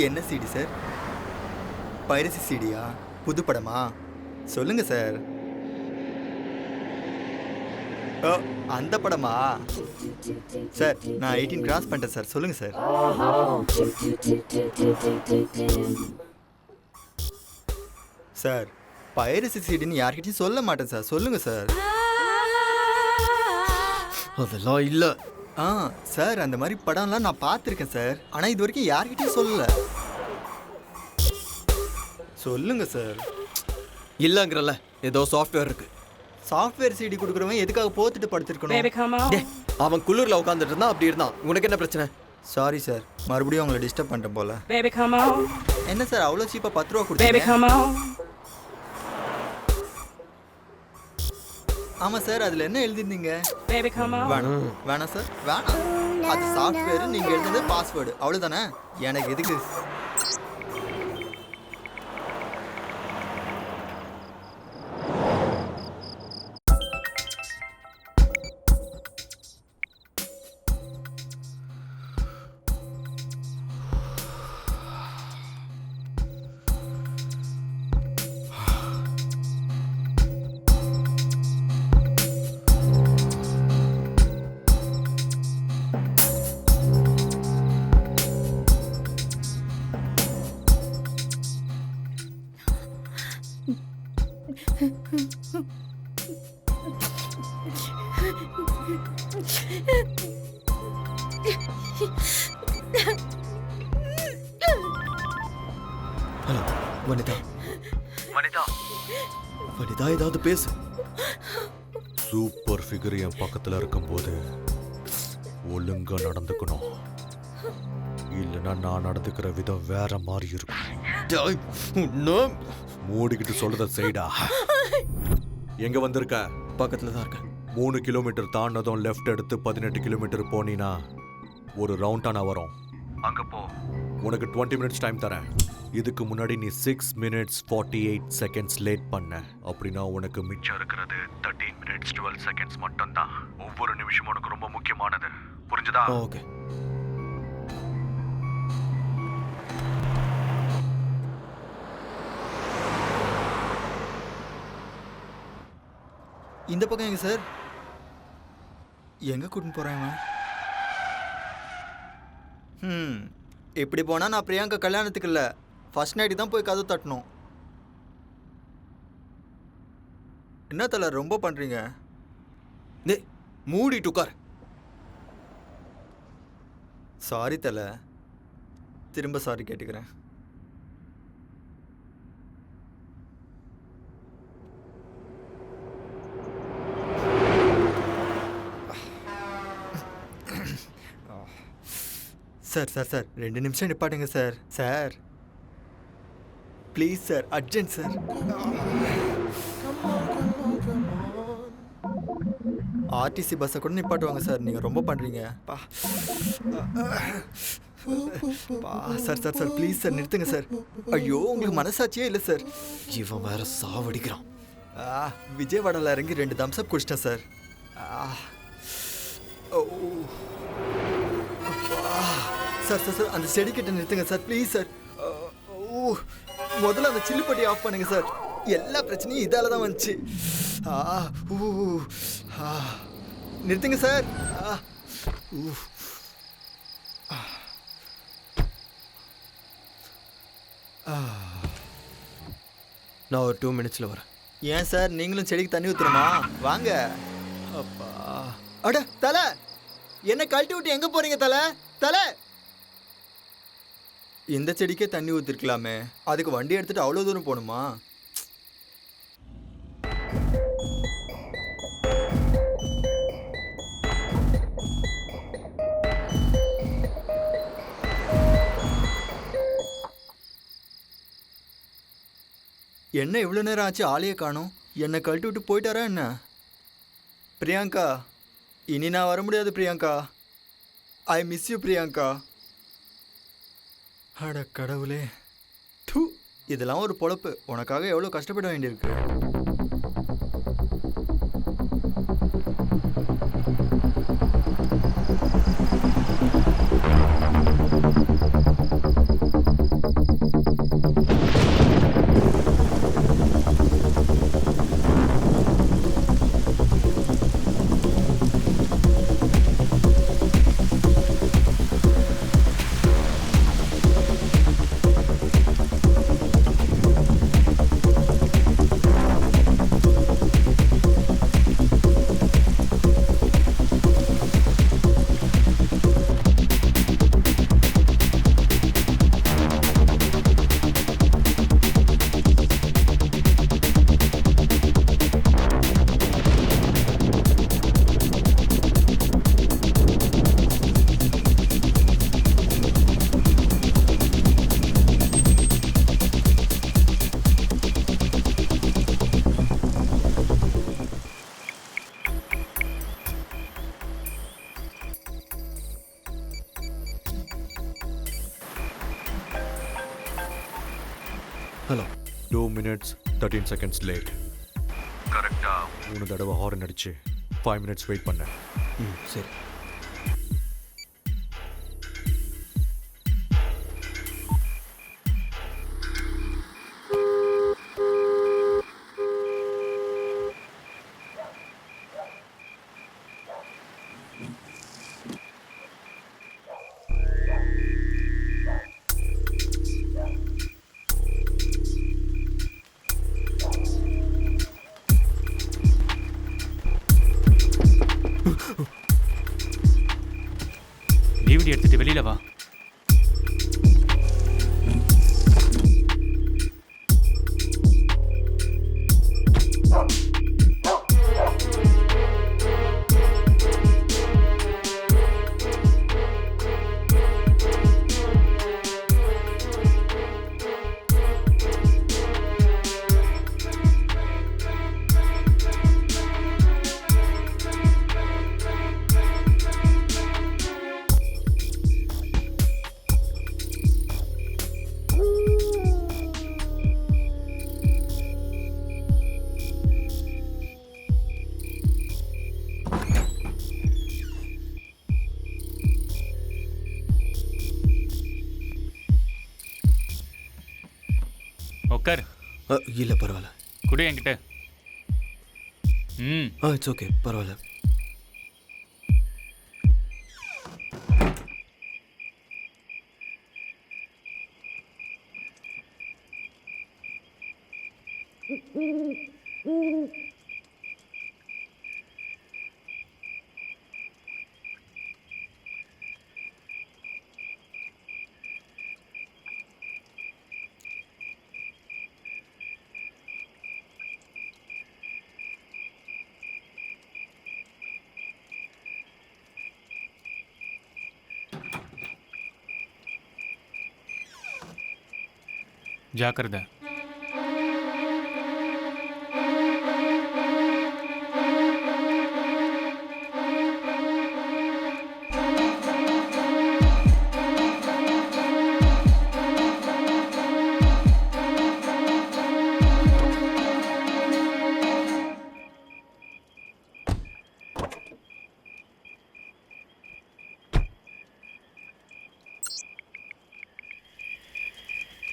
என்ன சிடி சார்? பைரசி சிடியா? புது படமா? சொல்லுங்க சார். ஓ, அந்த படமா? சார் நான் 18 கிராஸ் பண்ணிட்டேன் சார். சொல்லுங்க சார். சார் பைரசி சிடின்னு யார்கிட்டையும் சொல்ல மாட்டேன் சார். சொல்லுங்க சார்.
அதெல்லாம் இல்லை.
சார் அந்த மாதிரி படம்லாம் நான் பார்த்துருக்கேன் சார். ஆனால் இது வரைக்கும் யார்கிட்டையும் சொல்லலை. சொல்லுங்க சார்.
இல்லைங்கிறல்ல, ஏதோ சாஃப்ட்வேர் இருக்கு.
சாஃப்ட்வேர் சிடி கொடுக்குறவன் எதுக்காக போத்துட்டு படுத்திருக்கணும்?
அவன் குளிரில் உட்காந்துட்டு இருந்தான், அப்படி இருந்தான். உனக்கு என்ன பிரச்சனை?
சாரி சார், மறுபடியும் உங்களை டிஸ்டர்ப் பண்ணிட்டேன் போல. என்ன சார் அவ்வளோ சீப்பாக 10 ரூபா கொடுத்தீங்க? ஆமாம் சார், அதில் என்ன எழுதிருந்தீங்க? வேணாம் வேணாம் சார், வேணாம். அது சாஃப்ட்வேர், நீங்கள் எழுதுனது பாஸ்வேர்டு, அவ்வளோதானே. எனக்கு எதுக்கு?
ஹலோ வனிதா. வனிதா, வனிதா ஏதாவது பேசு.
சூப்பர் ஃபிகர் என் பக்கத்தில் இருக்கும்போது ஒழுங்கா நடந்துக்கணும், இல்லைன்னா நான் நடந்துக்கிற விதம் வேற மாதிரி இருக்கும்.
டேய், உன்னை-
மூடிக்கிட்டு சொல்றத செய்டா. எங்க வந்திருக்க?
பக்கத்துல தான் இருக்கேன்.
3 கிலோமீட்டர் தாண்டதும் லெஃப்ட் எடுத்து 18 கிலோமீட்டர் போனீன்னா ஒரு ரவுண்டானா வரும், அங்க போ. உனக்கு 20 மினிட்ஸ் டைம் தரேன். இதுக்கு முன்னாடி நீ 6 மினிட்ஸ் 48 செகண்ட்ஸ் லேட் பண்ண. அப்படின்னா உனக்கு மிச்சம் இருக்கிறது 13 மினிட்ஸ் 12 செகண்ட்ஸ் மட்டும்தான். ஒவ்வொரு நிமிஷமும் உனக்கு ரொம்ப முக்கியமானது, புரிஞ்சுதா?
ஓகே.
இந்த பக்கம் எங்க சார்? எங்க கூட்டின்னு போறேன் இவன்? இப்படி போனா நான் பிரியாங்கா கல்யாணத்துக்கு இல்லை, ஃபர்ஸ்ட் நைட்டு தான் போய் கதவு தட்டணும். என்ன தல ரொம்ப பண்றீங்க?
டேய், மூடிட்டு உட்கார்.
சாரி தல, திரும்ப சாரி கேட்டுக்கிறேன். சார் சார் சார் 2 நிமிஷம் நிப்பாட்டுங்க sir. Sir please sir, urgent sir. RTC பஸ்ஸை கூட நிப்பாட்டுவாங்க சார், நீங்கள் ரொம்ப பண்ணுறீங்க. Sir sir sir please sir நிறுத்துங்க சார். ஐயோ உங்களுக்கு மனசாட்சியே இல்லை சார்.
இவன் வேற சாவடிக்கிறான்.
விஜயவாடாவில் இறங்கி 2 தம்ஸ்அப் குடிச்சிட்டேன் சார். ஓ சார் சார் சார் அந்த செடி கிட்ட நிறுத்துங்க சார் ப்ளீஸ் சார். முதல்ல அந்த சில்லுப்பட்டி ஆஃப் பண்ணுங்க சார். எல்லா பிரச்சனையும் இதால தான் வந்துச்சு. நிறுத்துங்க சார்.
நான் ஒரு 2 மினிட்ஸில் வரேன்.
ஏன் சார் நீங்களும் செடிக்கு தண்ணி ஊற்றுணுமா? வாங்க. அப்பா அட தலை, என்ன கழட்டி விட்டு எங்கே போகிறீங்க தலை? தலை, இந்த செடிக்கே தண்ணி ஊற்றிருக்கலாமே, அதுக்கு வண்டி எடுத்துகிட்டு அவ்வளோ தூரம் போகணுமா? என்ன இவ்வளோ நேரம் ஆச்சு, ஆளையே காணோம். என்னை கழட்டி விட்டு போயிட்டாரா என்ன? பிரியாங்கா, இனி நான் வர முடியாது Priyanka. I miss you Priyanka. அட கடவுளே, தூ, இதெல்லாம் ஒரு பொழப்பு. உனக்காக எவ்வளோ கஷ்டப்பட வேண்டியிருக்கு.
ஹலோ.
2 minutes 13 seconds late. கரெக்டாக 3 தடவை ஹார்ன் அடிச்சு 5 மினிட்ஸ் வெயிட் பண்ணேன்.
சரி.
டிவிடி எடுத்துட்டு வெளியில வா. உட்கார்.
இல்லை பரவாயில்ல.
குடு என்கிட்ட. ம்.
இட்ஸ் ஓகே, பரவாயில்ல.
ஜாக்கிரதை.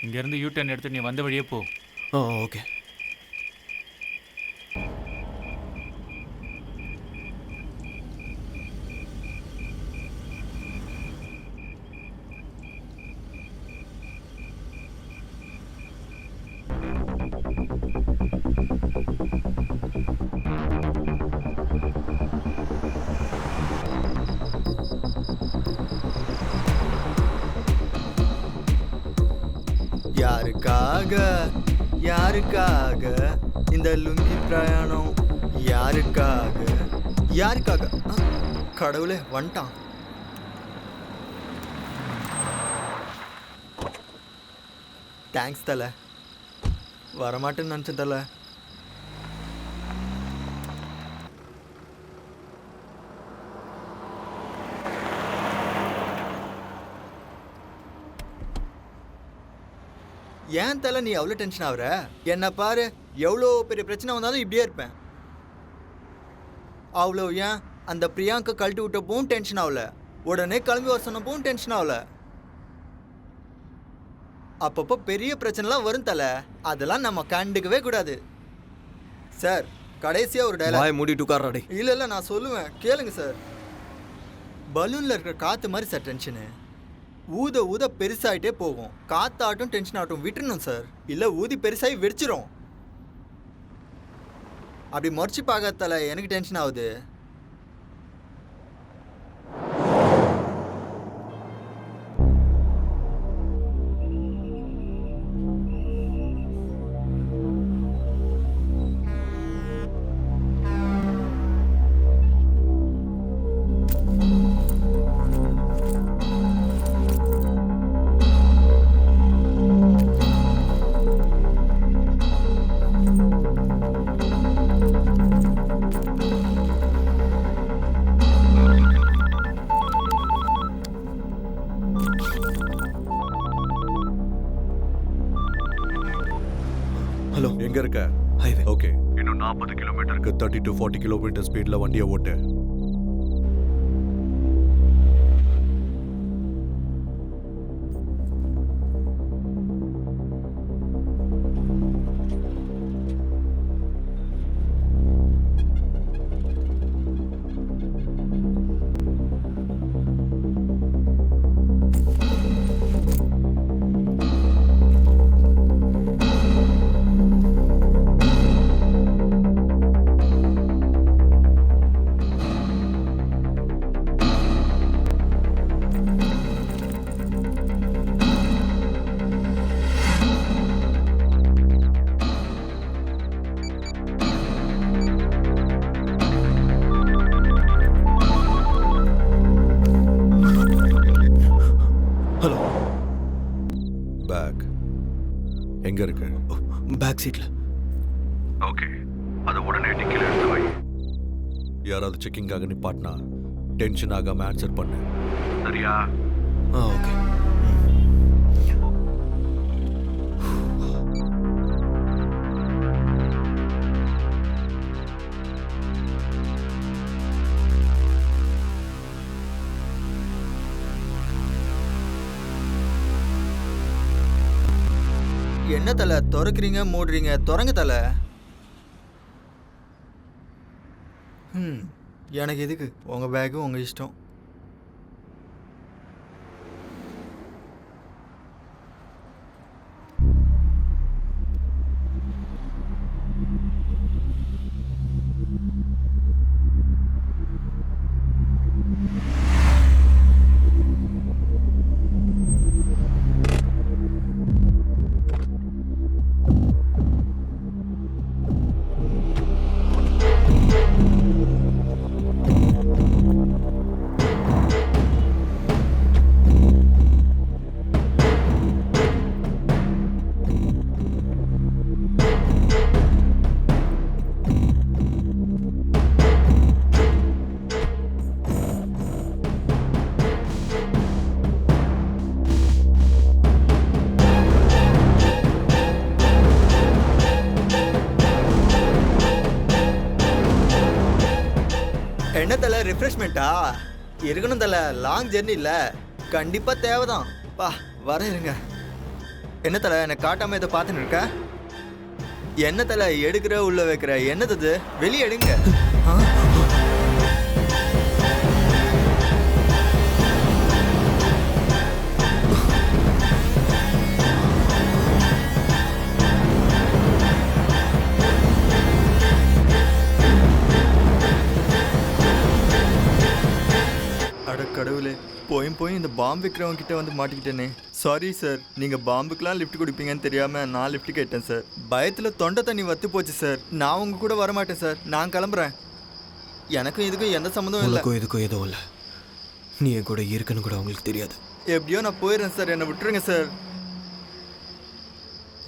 இங்கேருந்து யூ-டர்ன் எடுத்து நீ வந்த வழியே போ.
ஓகே.
யாருக்காக இந்த லுங்கி பிரயாணம்? யாருக்காக? கடவுளே வந்துட்டான். தேங்க்ஸ் தல. வரமாட்டேன்னு நினச்சேன் தல. ஏன் தலை நீ அவ்வளோ டென்ஷன் ஆகுற? என்ன பாரு, எவ்வளோ பெரிய பிரச்சனை வந்தாலும் இப்படியே இருப்பேன். அவ்வளோ ஏன் அந்த பிரியாங்கா கழட்டி விட்டப்பவும் டென்ஷன் ஆகல, உடனே கிளம்பி வர சொன்னப்பவும் டென்ஷன் ஆகல. அப்பப்போ பெரிய பிரச்சனைலாம் வரும் தலை, அதெல்லாம் நம்ம கண்டுக்கவே கூடாது. சார் கடைசியாக ஒரு டைலாக்.
மூடிட்டு உட்கார்றாடே.
இல்லை நான் சொல்லுவேன், கேளுங்க சார். பலூனில் இருக்கிற காற்று மாதிரி சார் டென்ஷனு. ஊத பெருசாகிட்டே போகும். காத்தாட்டும் டென்ஷன் ஆகட்டும் விட்டுறணும் சார், இல்லை ஊதி பெருசாகி வெடிச்சிரும். அப்படி முறைச்சி பார்க்கறதால எனக்கு டென்ஷன் ஆகுது.
ஹலோ,
எங்க இருக்க?
ஹைவே.
ஓகே, இன்னும் 40 கிலோமீட்டருக்கு 30 to 40 கிலோமீட்டர் ஸ்பீட்ல வண்டியை ஓட்டு. எங்க இருக்கு?
பேக் சீட்ல.
ஓகே, அதை உடனே டிக்கில எடுத்து வை. யாராவது செக்கிங்காக நிப்பாட்டினா டென்ஷன் ஆகாம ஆன்சர் பண்ணு, சரியா?
ஓகே.
என்ன தலை திறக்கிறீங்க மூடுறீங்க? திறங்க தலை. எனக்கு எதுக்கு உங்கள் பேக்கு உங்கள் இஷ்டம். என்ன தலை ரிஃப்ரெஷ்மெண்ட்டா? இருக்கணும் தலை, லாங் ஜெர்னி இல்லை, கண்டிப்பாக தேவைதான். பா வர இருங்க. என்ன தலை எனக்கு காட்டாமல் இதை பார்த்துன்னு இருக்க? என்ன தலை எடுக்கிற உள்ள வைக்கிற? என்னது இது? வெளியே எடுங்க. கடவுளே, போய் இந்த பாம்பு விற்கிறவங்க கிட்ட வந்து மாட்டிக்கிட்டேனே. சாரி சார், நீங்கள் பாம்புக்கெலாம் லிஃப்ட் கொடுப்பீங்கன்னு தெரியாமல் நான் லிஃப்ட் கேட்டேன் சார். பயத்தில் தொண்டை தண்ணி வத்து போச்சு சார். நான் உங்க கூட வரமாட்டேன் சார், நான் கிளம்புறேன். எனக்கும் இதுக்கும் எந்த சம்மந்தமும் இல்லை.
இதுக்கும் எதுவும் இல்லை. நீ என் கூட இருக்குன்னு கூட அவங்களுக்கு தெரியாது.
எப்படியோ நான் போயிடுறேன் சார், என்னை விட்டுருங்க சார்.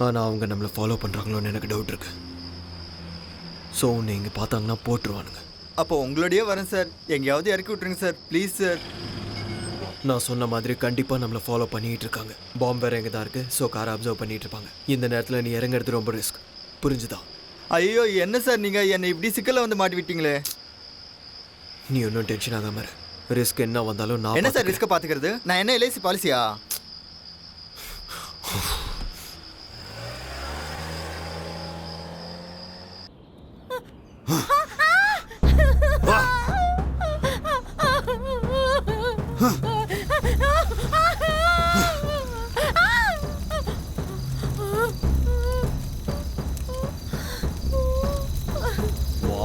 ஆனால் அவங்க நம்மளை ஃபாலோ பண்ணுறாங்களோன்னு எனக்கு டவுட் இருக்கு. ஸோ உன்னை இங்கே பார்த்தாங்கன்னா போட்டுருவானுங்க.
அப்போ உங்களோடய வரேன் சார், எங்கேயாவது இறக்கி விட்டுருங்க சார், ப்ளீஸ் சார்.
நான் சொன்ன மாதிரி கண்டிப்பாக நம்மளை ஃபாலோ பண்ணிகிட்டு இருக்காங்க. பாம்பு வேறு எங்கே தான் இருக்குது, ஸோ காரை அப்சர்வ் பண்ணிகிட்டு இருப்பாங்க. இந்த நேரத்தில் நீ இறங்குறது ரொம்ப ரிஸ்க், புரிஞ்சுதா?
ஐயோ என்ன சார் நீங்கள் என்னை இப்படி சிக்கலில் வந்து மாட்டி விட்டீங்களே.
நீ ஒன்றும் டென்ஷன் ஆகாம இரு. ரிஸ்க் என்ன வந்தாலும் நான்
என்ன சார் ரிஸ்க்கை பார்த்துக்கிறது? நான் என்ன எல்ஐசி பாலிசியா?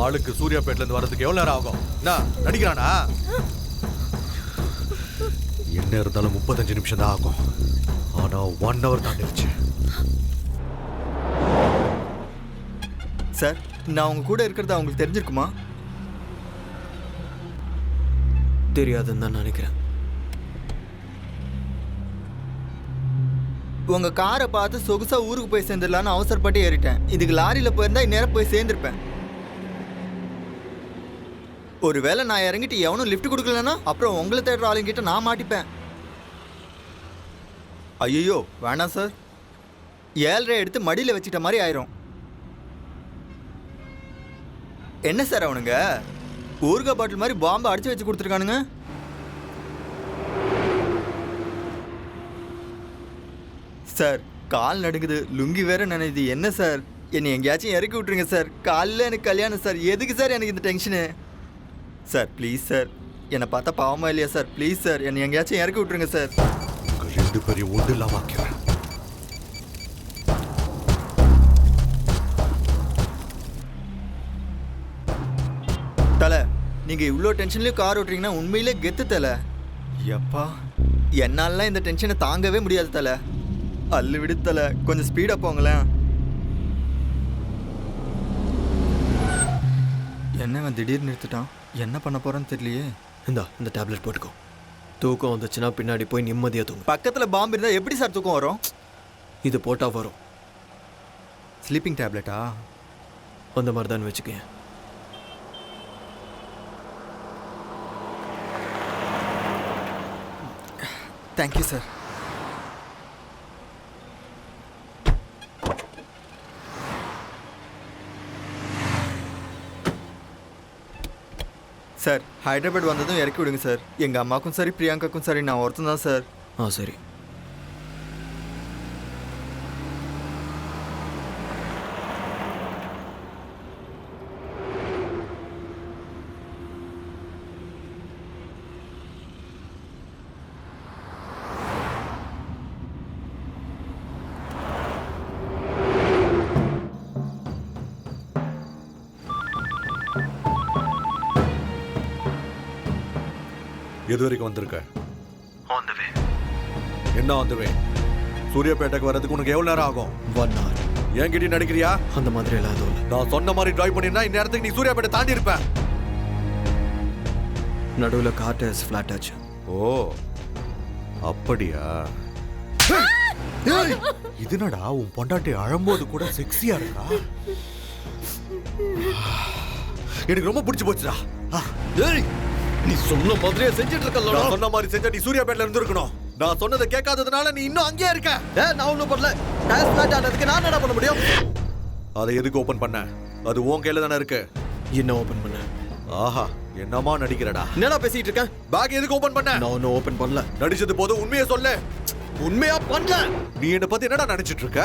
ஆளுக்கு சூர்யாபேட்ல இருந்து வரதுக்கு எவ்வளவு நேரம் ஆகும்? என்ன நடிக்கிறானா? என்ன இருந்தாலும் 35 நிமிஷம் தான் ஆகும். ஆனா 1 hour தாண்டிடுச்சு.
சார், நான் உங்க கூட இருக்கிறது அவங்களுக்கு தெரிஞ்சிருக்குமா?
தெரியாதுன்னு தான் நினைக்கிறேன்.
உங்க காரை பார்த்து சொகுசா ஊருக்கு போய் சேர்ந்துடலான்னு அவசரப்பட்டு ஏறிட்டேன். இதுக்கு லாரியில் போயிருந்தா இந்நேரம் போய் சேர்ந்துருப்பேன். ஒருவேளை நான் இறங்கிட்டு எவனும் லிஃப்ட் கொடுக்கலன்னா அப்புறம் உங்களை தேடுற ஆளுங்கிட்ட நான் மாட்டிப்பேன். ஐயோ வேணாம் சார், 7.5 எடுத்து மடியில் வச்சுட்ட மாதிரி ஆயிரும். என்ன சார் அவனுங்க ஊறுகாய் பாட்டில் மாதிரி பாம்பை அடிச்சு வச்சு கொடுத்துருக்கானுங்க. சார் கால் நடுங்குது, லுங்கி வேற நினைது. என்ன சார் என்னை எங்கேயாச்சும் இறக்கி விட்டுருங்க சார். காலையில் எனக்கு கல்யாணம் சார், எதுக்கு சார் எனக்கு இந்த டென்ஷனு? சார் ப்ளீஸ் சார், என்னை பார்த்தா பாவமா இல்லையா சார்? ப்ளீஸ் சார் என்னை எங்கேயாச்சும் இறக்கி விட்டுருங்க சார்.
2 பேரையும் ஒன்று இல்லாம ஆக்கிறேன்.
தலை, நீங்கள் இவ்வளோ டென்ஷன்லேயும் கார் ஓட்டுறீங்கன்னா உண்மையிலே கெத்து தலை. எப்பா என்னாலலாம் இந்த டென்ஷனை தாங்கவே முடியாது தலை. அல்லு விடு தலை, கொஞ்சம் ஸ்பீடாக போங்களேன். என்னவன் திடீர்னு நிறுத்திட்டான், என்ன பண்ண போகிறேன்னு தெரியலையே.
இந்த டேப்லெட் போட்டுக்கோ. தூக்கம் வந்துச்சுன்னா பின்னாடி போய் நிம்மதியாக தூங்கும்.
பக்கத்தில் பாம்பு இருந்தால் எப்படி சார் தூக்கம் வரும்?
இது போட்டால் வரும்.
ஸ்லீப்பிங் டேப்லெட்டா?
அந்த மாதிரி தான் வச்சுக்கேன்.
Thank you sir. சார் ஹைதராபாத் வந்ததும் இறக்கி விடுங்க சார். எங்கள் அம்மாக்கும் சரி பிரியாங்காக்கும் சரி நான் ஒருத்தன் தான் சார்.
சரி.
எது வரைக்கும் வந்திருக்க? என்ன வந்துவே? சூர்யாபேட்டைக்கு வர்றதுக்கு உனக்கு எவ்வளவு நேரம் ஆகும்?
1 hour.
என்கிட்ட நடிக்கிறியா?
அந்த மாதிரி எல்லாம் எதுவும் இல்லை.
நான் சொன்ன மாதிரி டிரைவ் பண்ணிருந்தா இந்த நேரத்துக்கு நீ சூர்யாபேட்டை தாண்டி இருப்ப.
நடுவில் கார் டயர்ஸ் ஃப்ளாட் ஆச்சு.
ஓ அப்படியா? இதுனடா உன் பொண்டாட்டி அழும்போது கூட செக்ஸியா இருக்கா? எனக்கு ரொம்ப பிடிச்சு போச்சுடா.
நீ சொன்ன மாதிரியே செஞ்சுட்டு இருக்கல.
நான் சொன்ன மாதிரி செஞ்சா நீ சூர்யாபேட்ல இருந்திருக்கணும். நான் சொன்னதை கேட்காததுனால நீ இன்னும் அங்கேயே இருக்க.
நான் ஒன்றும் பண்ணல. டயர்ஸ் ஃப்ளாட் ஆனதுக்கு நான் என்ன பண்ண முடியும்?
அதை எதுக்கு ஓபன் பண்ண? அது உன் கையில தானே இருக்கு.
என்ன ஓபன் பண்ண?
ஆஹா என்னமா நடிக்கிறடா?
என்னடா பேசிட்டு இருக்க?
பேக் எதுக்கு ஓபன் பண்ண?
நான் ஒன்றும் ஓபன் பண்ணல.
நடிச்சது போதும், உண்மையை சொல்லு.
உண்மையா பண்ணல.
நீ என்ன பத்தி என்னடா நினைச்சிட்டு இருக்க?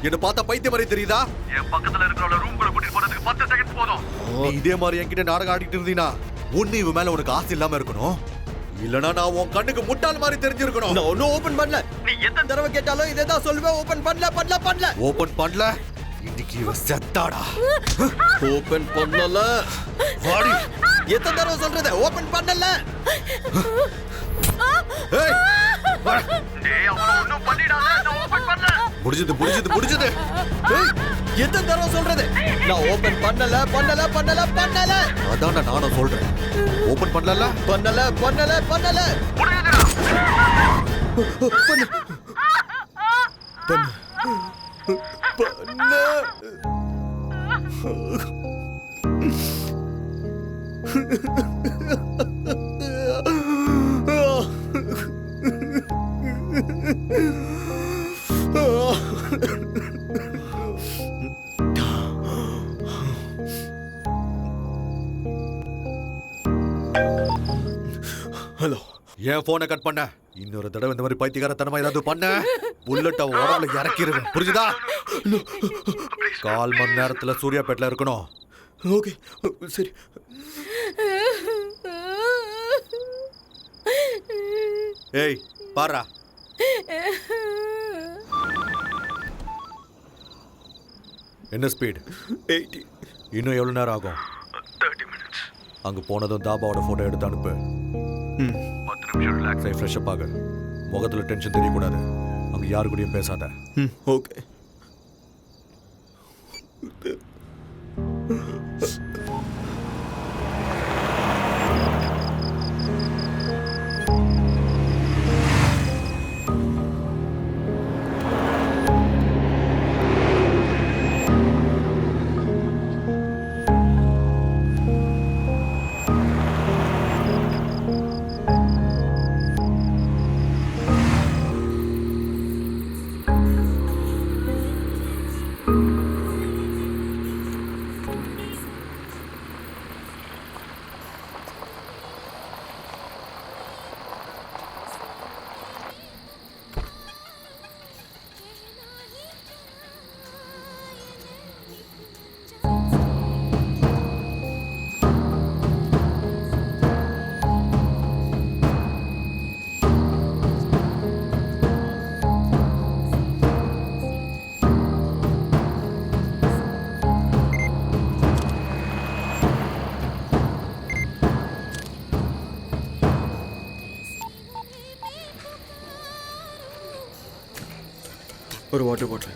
என்ன பார்த்தா பைத்தியம் மாதிரி தெரியுதா? என் பக்கத்துல இருக்கிறவள ரூம்குள்ள கூட்டிட்டு போறதுக்கு 10 செகண்ட் போதும். நீ இதே மாதிரி என்கிட்ட நாடகம் ஆடிட்டு இருந்தீனா ஒண்ணு இவன் மேல உனக்கு ஆசை இல்லாம இருக்கணும், இல்லனா நான் உன் கண்ணுக்கு முட்டாள் மாதிரி தெரிஞ்சிருக்கணும்.
நான் ஒன்றும் ஓபன் பண்ணல. நீ எத்தனை தடவை கேட்டாலும் இதே தான் சொல்லுவேன். ஓபன் பண்ணல.
ஓபன் பண்ணல. இன்னைக்கு இவ செத்தாடா.
ஓபன் பண்ணல.
வாடி.
எத்தனை தடவை சொல்றது? ஓபன் பண்ணல.
ஏய் டேய் அவன ஒண்ணும் பண்ணிடாத. நான் ஓபன் பண்ணல. முடிஞ்சது.
ஏய் எத்தனை தடவை சொல்றது? நான் ஓபன் பண்ணல.
அதான்டா நானும் சொல்றேன். ஓபன் பண்ணல.
பண்ணல. ஹலோ.
ஏன் போனை கட் பண்ண? இன்னொரு தடவை இந்த மாதிரி பைத்தியக்காரத்தனமா ஏதாவது பண்ண புல்லட்ட உடம்புல இறக்கிடுவேன், புரிஞ்சுதா? 1/4 மணி நேரத்துல சூர்யாபேட்ல இருக்கணும்.
ஓகே சரி.
ஏய் பாரா. என்ன ஸ்பீட்?
80.
இன்னும் எவ்வளவு நேரம் ஆகும்?
30 minutes.
அங்க போனதும் தாபாவோட போட்டோ எடுத்து அனுப்பு. 10 நிமிஷம் ரிலாக்ஸ் ஆகி ஃப்ரெஷ் அப் ஆகு. முகத்துல டென்ஷன் தெரியக்கூடாது. அங்க யாரு கூடயும் பேசாத.
ஓகே. ஒரு வாட்டர் பாட்டில்.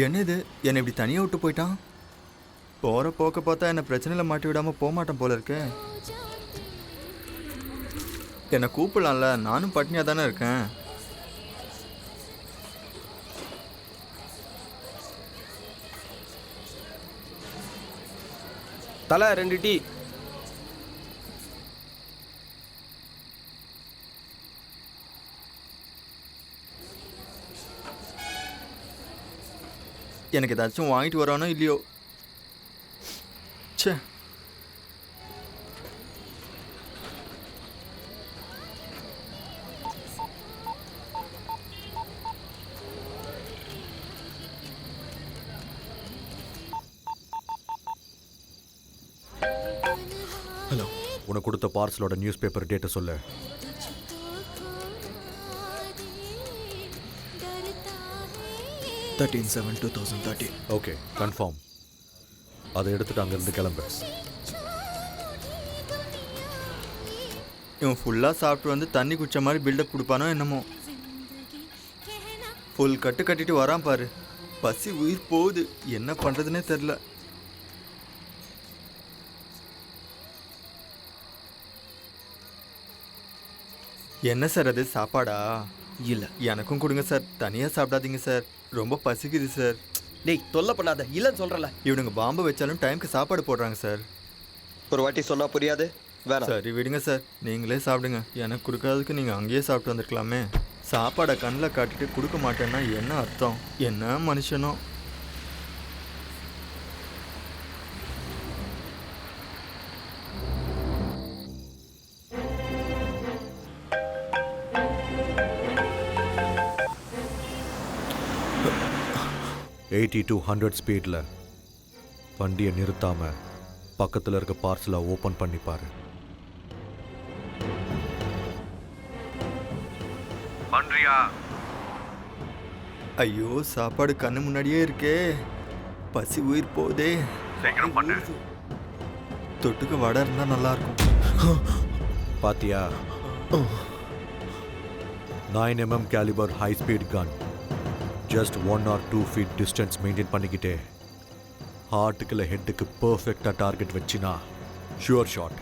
என்ன இது? என்னை இப்படி தனியாக விட்டு போயிட்டான்? போகிற போக்க பார்த்தா என்னை பிரச்சனையில் மாட்டி விடாமல் போக மாட்டேன் போல இருக்கே. என்னை கூப்பிடலாம்ல, நானும் பட்னியாக தானே இருக்கேன்.
தலை 2 டீ.
எனக்கு ஏதாச்சும் வாங்கிட்டு வரானோ இல்லையோ. ச்சே.
ஹலோ,
உனக்கு கொடுத்த பார்சலோட நியூஸ் பேப்பர் டேட்டை சொல்லு. Okay, confirm. அதை எடுத்துட்டு அங்கேருந்து கிளம்பு.
இவன் ஃபுல்லாக சாப்பிட்டு வந்து தண்ணி குடிச்ச மாதிரி பில்டப் கொடுப்பானோ என்னமோ. ஃபுல் கட்டு கட்டிட்டு வரான் பாரு. பசி உயிர் போகுது, என்ன பண்ணுறதுனே தெரில. என்ன சார் அது சாப்பாடா?
இல்லை.
எனக்கும் கொடுங்க சார், தனியாக சாப்பிடாதீங்க சார், ரொம்ப பசிக்குது சார்.
டேய் தொல்லை பண்ணாத, இல்லைன்னு சொல்கிறல.
இவனுங்க பாம்பை வச்சாலும் டைமுக்கு சாப்பாடு போடுறாங்க சார்.
ஒரு வாட்டி சொன்னா புரியாது, வேணாம்.
சரி விடுங்க சார், நீங்களே சாப்பிடுங்க. எனக்கு கொடுக்காததுக்கு நீங்கள் அங்கேயே சாப்பிட்டு வந்துருக்கலாமே. சாப்பாடை கண்ணில் காட்டிட்டு கொடுக்க மாட்டேன்னா என்ன அர்த்தம்? என்ன மனுஷனோ.
எயிட்டி to 100 ஸ்பீடில் வண்டியை நிறுத்தாம பக்கத்தில் இருக்க பார்சலை ஓப்பன் பண்ணி பாரு. பண்றியா?
ஐயோ, சாப்பாடு கண்ணு முன்னாடியே இருக்கே, பசி உயிர் போதே.
சீக்கிரம் பண்ணு.
தொட்டுக்கு வடை இருந்தால் நல்லாயிருக்கும்.
பாத்தியா? 9mm calibre high speed gun. Just 1 or 2 feet distance maintain பண்ணிக்கிட்டே ஹார்ட்டுக்கு இல்லை ஹெட்டுக்கு பர்ஃபெக்டாக டார்கெட் வச்சினா ஷுவர் ஷாட்.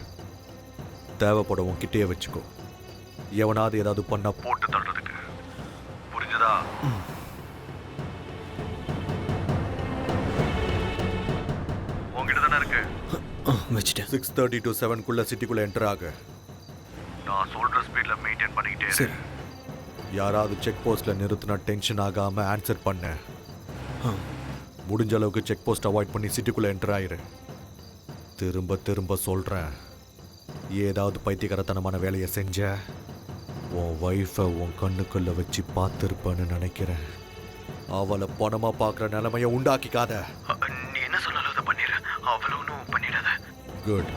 தேவைப்பட உன்கிட்டே வச்சுக்கோ. எவனாவது ஏதாவது பண்ணா போட்டு தள்ளுறதுக்கு. புரிஞ்சதா? உங்ககிட்ட தானே இருக்கு.
வச்சுட்டேன்.
6:30 to 7 சிட்டிக்குள்ளே என்டர் ஆகு. நான் சொல்கிற ஸ்பீடில் மெயின்டைன் பண்ணிக்கிட்டே.
சரி.
யாராவது செக் போஸ்ட்டில் நிறுத்தினா டென்ஷன் ஆகாமல் ஆன்சர் பண்ண. முடிஞ்ச அளவுக்கு செக் போஸ்ட் அவாய்ட் பண்ணி சிட்டிக்குள்ளே என்டர் ஆயிரு. திரும்ப திரும்ப சொல்கிறேன், ஏதாவது பைத்தியகாரத்தனமான வேலையை செஞ்ச உன் ஒய்ஃபை உன் கண்ணுக்குள்ளே வச்சு பார்த்துருப்பேன்னு நினைக்கிறேன். அவளை பணமாக பார்க்குற நிலைமையை உண்டாக்கிக்காத.
நீ என்ன சொன்னாலும் அதை பண்ணிடுற, அவ்வளோ ஒன்றும் பண்ணிடாத.
குட்.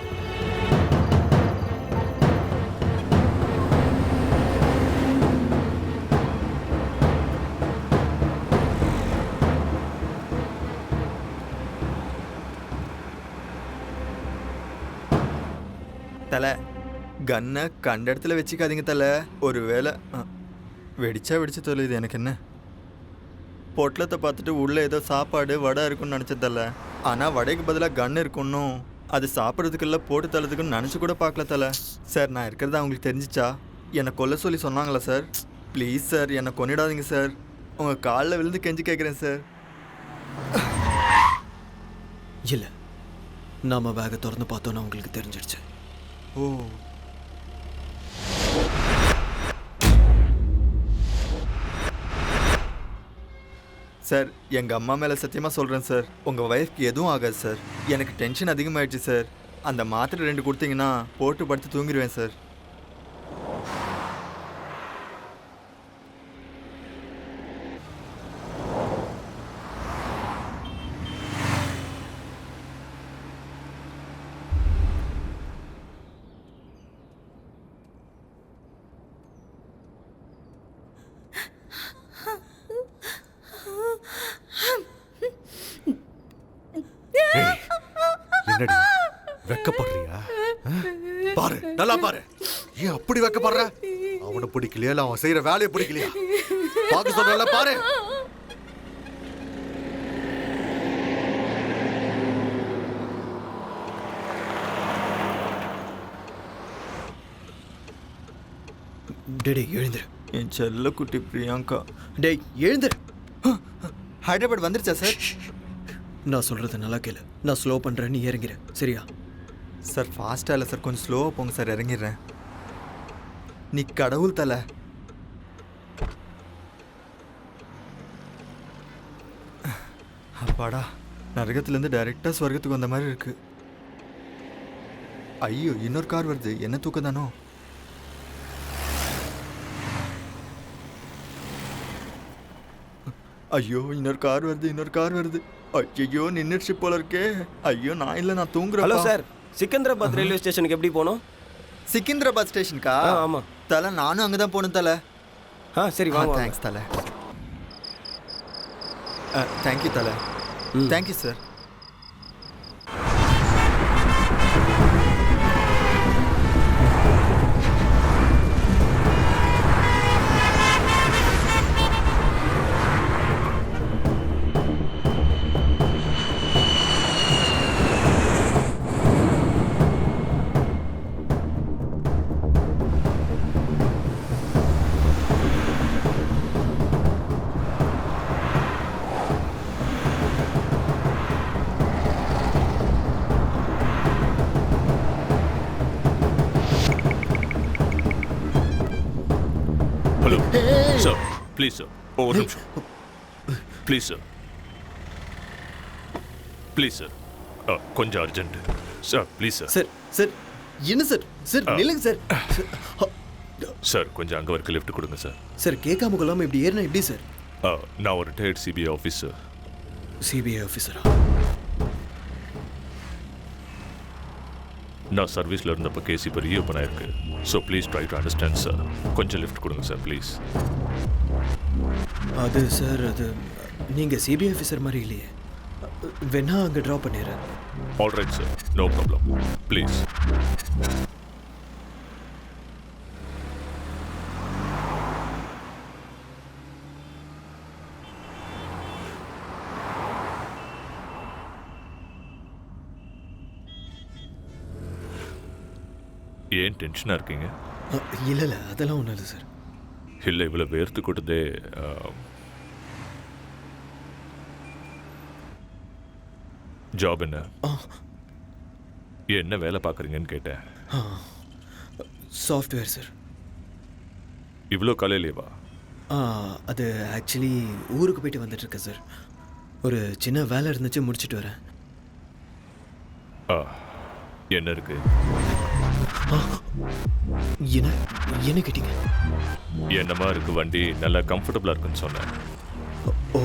தலை, கன்னை கண்ட இடத்துல வச்சுக்காதீங்க தலை. ஒரு வேளை வெடிச்சு தொலையுது. எனக்கு என்ன, பொட்டலத்தை பார்த்துட்டு உள்ளே ஏதோ சாப்பாடு வடை இருக்குன்னு நினச்ச தலை. ஆனால் வடைக்கு பதிலாக கன் இருக்குன்னும் அது சாப்பிட்றதுக்குள்ள போட்டு தள்ளதுக்குன்னு நினச்சி கூட பார்க்கல தலை. சார், நான் இருக்கிறதா அவங்களுக்கு தெரிஞ்சிச்சா என்னை கொல்ல சொல்லி சொன்னாங்களா சார்? ப்ளீஸ் சார், என்னை கொன்னிடாதீங்க சார். உங்கள் காலில் விழுந்து கெஞ்சி கேட்குறேன் சார்.
இல்லை, நாம பேக்கை திறந்து பார்த்தோன்னா உங்களுக்கு தெரிஞ்சிடுச்சு.
ஓ, சார், எங்கள் அம்மா மேலே சத்தியமாக சொல்கிறேன் சார், உங்கள் ஒய்ஃப்க்கு எதுவும் ஆகாது சார். எனக்கு டென்ஷன் அதிகமாகிடுச்சு சார். அந்த மாத்திரை 2 கொடுத்தீங்கன்னா போட்டு படுத்து தூங்கிடுவேன் சார்.
என்னடி வெக்கப்படுறியா? பாரு, நல்லா பாரு. ஏன் அப்படி வெக்கப்படுற? அவனை பிடிக்கலையா இல்லை அவன் செய்யற வேலையை பிடிக்கலையா? பார்க்க சொல்றல, பாரு.
டேய் எழுந்துரு.
என் செல்ல குட்டி பிரியங்கா.
டேய் எழுந்துரு.
ஹைதராபாத் வந்துருச்சா சார்?
நான் சொல்கிறத நல்லா கேளு. நான் ஸ்லோ பண்ணுறேன், நீ இறங்கிற சரியா?
சார் ஃபாஸ்ட்டாக இல்லை சார், கொஞ்சம் ஸ்லோவாக போங்க சார், இறங்கிடுறேன். நீ கடவுள் தலை. அப்பாடா, நரகத்துலேருந்து டைரெக்டாக ஸ்வர்க்கத்துக்கு வந்த மாதிரி இருக்கு. ஐயோ, இன்னொரு கார் வருது. என்ன தூக்கம் தானோ? ஐயோ, இன்னொரு கார் வருது. ஐயோ, நின்றுச்சு போல இருக்கே. ஐயோ, நான் இல்லை, நான் தூங்குறேன்.
ஹலோ சார், சிக்கந்தராபாத் ரயில்வே ஸ்டேஷனுக்கு எப்படி போகணும்?
சிக்கிந்திராபாத் ஸ்டேஷனுக்கா?
ஆமாம்
தலை, நானும் அங்கே தான் போகணும் தலை.
சரி வாங்க.
தேங்க்ஸ் தலை. தேங்க்யூ தலை. Thank you sir.
Hello sir, please sir, ஒரு நிமிஷம் ப்ளீஸ் சார், ப்ளீஸ் சார், கொஞ்சம் urgent sir, please sir.
Sir sir என்ன சார்? சார் நில்லுங்க சார்.
சார் கொஞ்சம் அங்கே வரைக்கும் லிஃப்ட் கொடுங்க சார்.
சார் கேட்காம கொள்ளாமல் இப்படி ஏறினா எப்படி சார்?
நான் ஒரு ரிட்டையர்ட் சிபிஐ ஆஃபீஸர்.
சிபிஐ ஆஃபீஸரா?
நான் சர்வீஸில் இருந்தப்போ கேஸ் இப்போ ரீஓப்பன் ஆயிருக்கு. So please try to understand sir. கொஞ்சம் லிஃப்ட் கொடுங்க சார் ப்ளீஸ்.
அது சார், அது நீங்கள் சிபிஐ ஆஃபீஸர் மாதிரி இல்லையே. வேணா அங்கே ட்ராப் பண்ணிடுறேன்.
Alright sir, no problem, please. ஏன் டென்ஷனாக இருக்கீங்க?
இல்லை அதெல்லாம் ஒன்றும் இல்லை சார்.
இல்லை, இவ்வளோ வேர்த்து கொட்டதே. ஜாப் என்ன? என்ன வேலை பார்க்குறீங்கன்னு கேட்டேன்.
Software sir.
இவ்வளோ காலையிலேவா?
அது ஆக்சுவலி ஊருக்கு போயிட்டு வந்துட்டுருக்கேன் சார். ஒரு சின்ன வேலை இருந்துச்சு, முடிச்சுட்டு வரேன்.
என்ன இருக்கு?
என்ன கேட்டீங்க?
என்னமா இருக்கு வண்டி, நல்லா கம்ஃபர்டபுளாக இருக்குன்னு சொன்னேன்.
ஓ,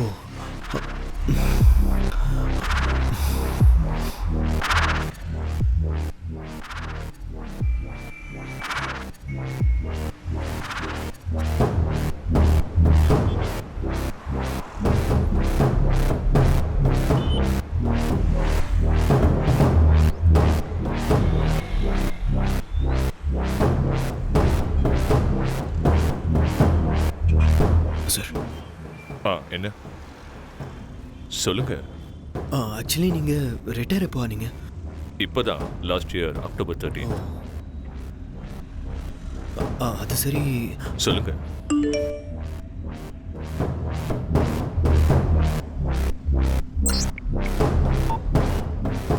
சார்.
என்ன சொல்லுங்க.
ஆக்சுவலி நீங்கள் ரிட்டையர் எப்போ ஆனீங்க?
இப்போதான், லாஸ்ட் இயர் அக்டோபர் 13.
அது சரி.
சொல்லுங்க.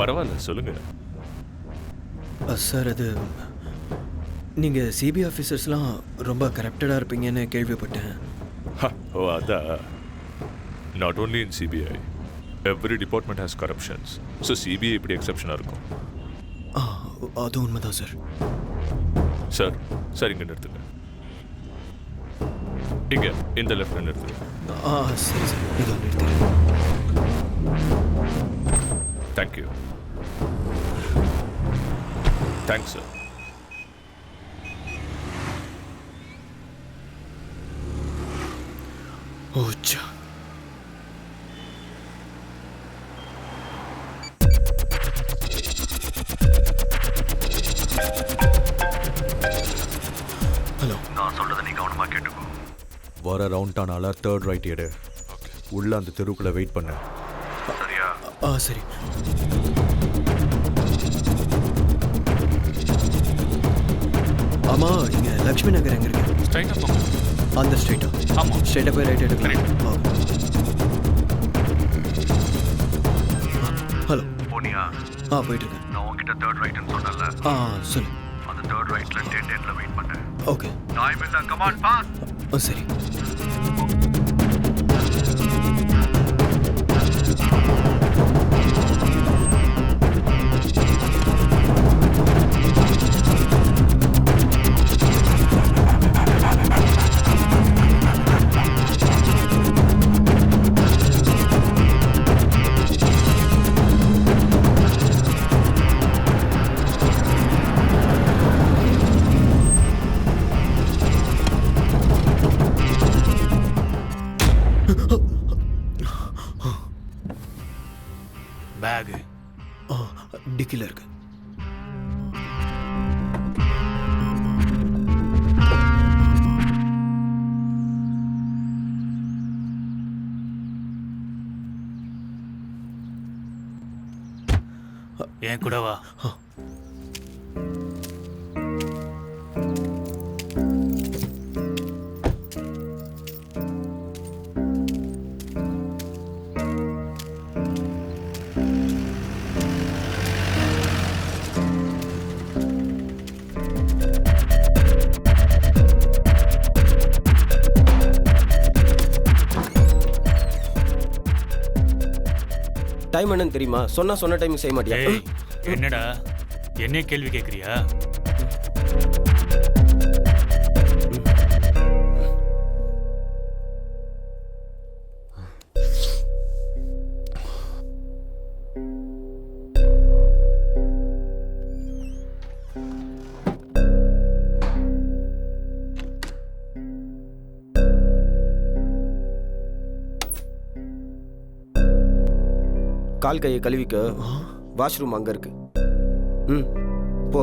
பரவாயில்ல, சொல்லுங்க.
சார், அது நீங்கள் சிபிஐ ஆஃபீஸர்ஸ்லாம் ரொம்ப கரப்டடாக இருப்பீங்கன்னு கேள்விப்பட்டேன்.
ஓ, அதான். Not only in CBI, every department has corruptions. So CBI இப்படி எக்ஸப்ஷனாக இருக்கும்.
அது உண்மைதான் சார்.
சார், சார் இங்கே நிறுத்துங்க. இங்கே இந்த லெஃப்டில் நிறுத்துங்க.
சரி சார், இதோ நிறுத்துறேன்.
தேங்க்யூ. Thanks sir.
ஓச்சா. ஹலோ.
நான் சொல்றதை நீ கவனமா கேட்டுக்கோ. வர ரவுண்ட் டானால தேர்ட் ரைட் எடு. உள்ள அந்த தெருவுக்குள்ள வெயிட் பண்ணு. சரியா?
சரி. ஆமா நீங்க லக்ஷ்மி நகர் எங்க இருக்கு?
ஸ்ட்ரைட்டாக போங்க.
அந்த ஸ்ட்ரீட்டா?
ஆமாம்.
ஸ்ட்ரைட்டாக போய் ரைட் எடுக்கலாம். ஹலோ
போனியா?
போயிட்டு இருக்கேன்.
நான் உன்கிட்ட தேர்ட் ரைட்னு சொன்னல.
சொல்லு.
அந்த தேர்ட் ரைட்ல 10:10ல வெயிட் பண்ணு.
ஓகே.
டைம் இல்ல, கம் ஆன் ஃபாஸ்ட்.
சரி.
பேகு
டிக்கில இருக்கு.
என் கூட வா.
டைம் என்னன்னு தெரியுமா? சொன்ன டைம் செய்ய மாட்டியா?
ஏய், என்னடா என்ன கேள்வி கேட்குறியா?
கால் கையை கழுவிக்க வாஷ்ரூம் அங்க இருக்கு. போ.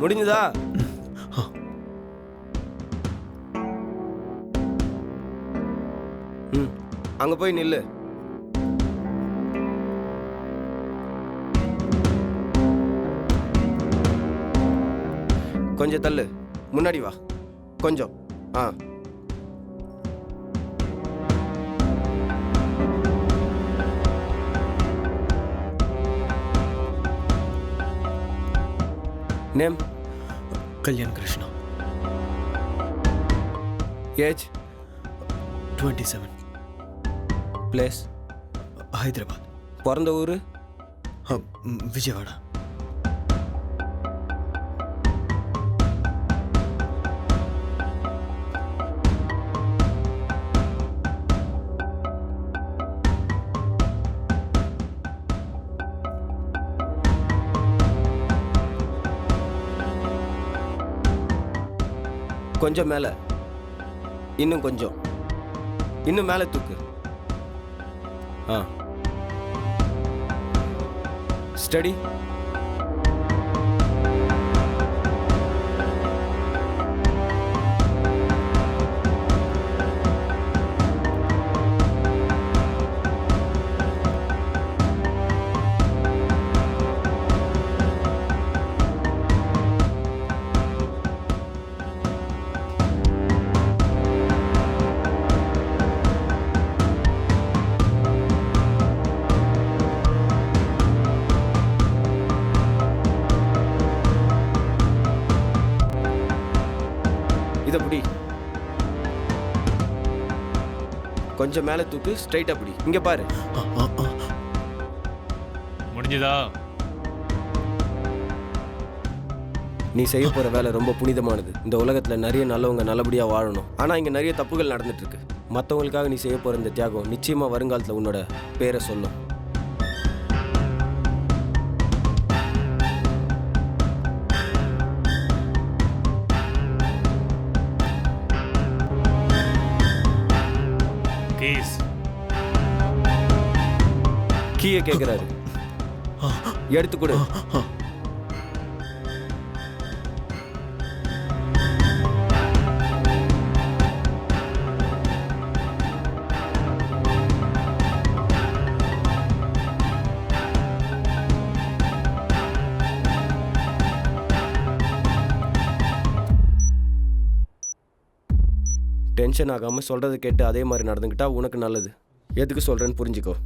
முடிஞ்சதா? அங்க போய் நில்லு. கொஞ்சம் தள்ளு. முன்னாடி வா கொஞ்சம். Name?
Kalyan Krishna.
Age?
27.
Place?
Hyderabad.
பிறந்த ஊர்?
விஜயவாடா.
கொஞ்சம் மேலே. இன்னும் கொஞ்சம். இன்னும் மேலே தூக்கு. ஸ்டடி. கொஞ்சம் மேலே தூக்கு, ஸ்ட்ரைட்டாக பிடி. இங்கே பாரு.
முடிஞ்சதா?
நீ செய்ய போகிற வேலை ரொம்ப புனிதமானது. இந்த உலகத்தில் நிறைய நல்லவங்க நல்லபடியாக வாழணும். ஆனால் இங்கே நிறைய தப்புகள் நடந்துட்டு இருக்கு. மற்றவங்களுக்காக நீ செய்ய போகிற இந்த தியாகம் நிச்சயமாக வருங்காலத்தில் உன்னோட பேரை சொல்லும்.
கேஸ்
கீயை கேட்குறாரு, எடுத்து கொடு. டென்ஷன் ஆகாமல் சொல்கிறத கேட்டு அதே மாதிரி நடந்துக்கிட்டா உனக்கு நல்லது. எதுக்கு சொல்கிறேன்னு புரிஞ்சுக்கோ.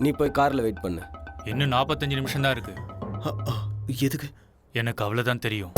நீ போய் காரில் வெயிட் பண்ணு.
இன்னும் 45 நிமிஷம் தான் இருக்கு.
எதுக்கு?
எனக்கு அவ்வளோதான் தெரியும்.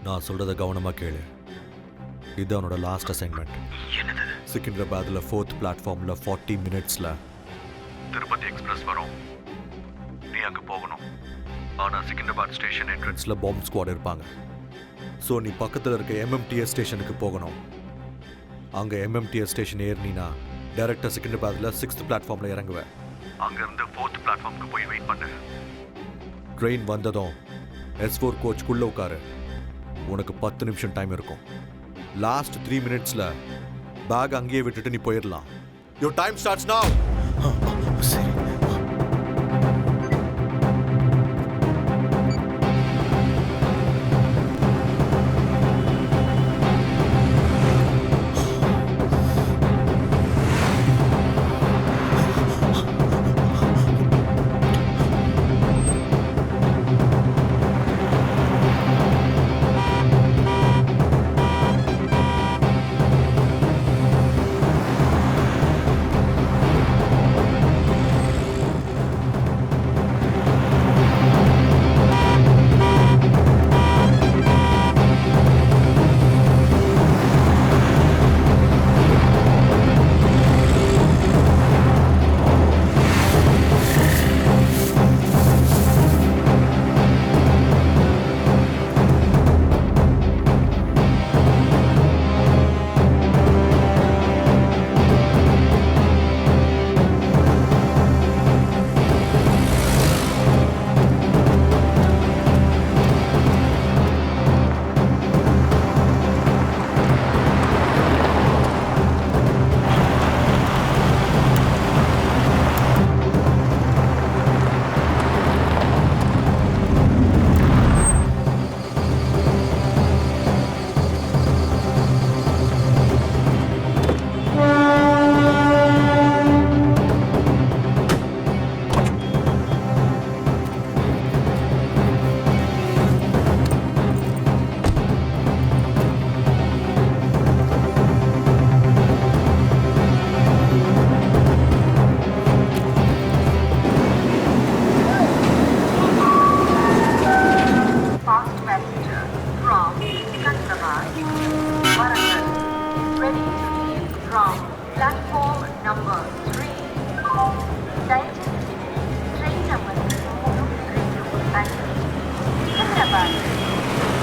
நான் சொல்கிறத கவனமாக கேளு. இது அவனோட லாஸ்ட் அசைன்மெண்ட். சிக்கிந்திராபாத்தில் 4th பிளாட்ஃபார்மில் 40 மினிட்ஸில் திருப்பதி எக்ஸ்பிரஸ் வரும். நீ அங்கே போகணும். ஆனால் சிக்கிந்திராபாத் ஸ்டேஷன் என்ட்ரன்ஸில் பாம்பு ஸ்குவாட் இருப்பாங்க. ஸோ நீ பக்கத்தில் இருக்க MMTS ஸ்டேஷனுக்கு போகணும். அங்கே MMTS ஸ்டேஷன் ஏறினா டைரெக்டாக சிக்கிந்திராபாத்தில் 6th பிளாட்ஃபார்மில் இறங்குவேன். அங்கேருந்து 4th பிளாட்ஃபார்முக்கு போய் வெயிட் பண்ணு. ட்ரெயின் வந்ததும் S4 கோச்சுக்குள்ளே உட்காரு. உனக்கு 10 நிமிஷம் டைம் இருக்கும். லாஸ்ட் 3 மினிட்ஸில் பேக் அங்கேயே விட்டுட்டு நீ போயிடலாம். Your time starts now.
சரி.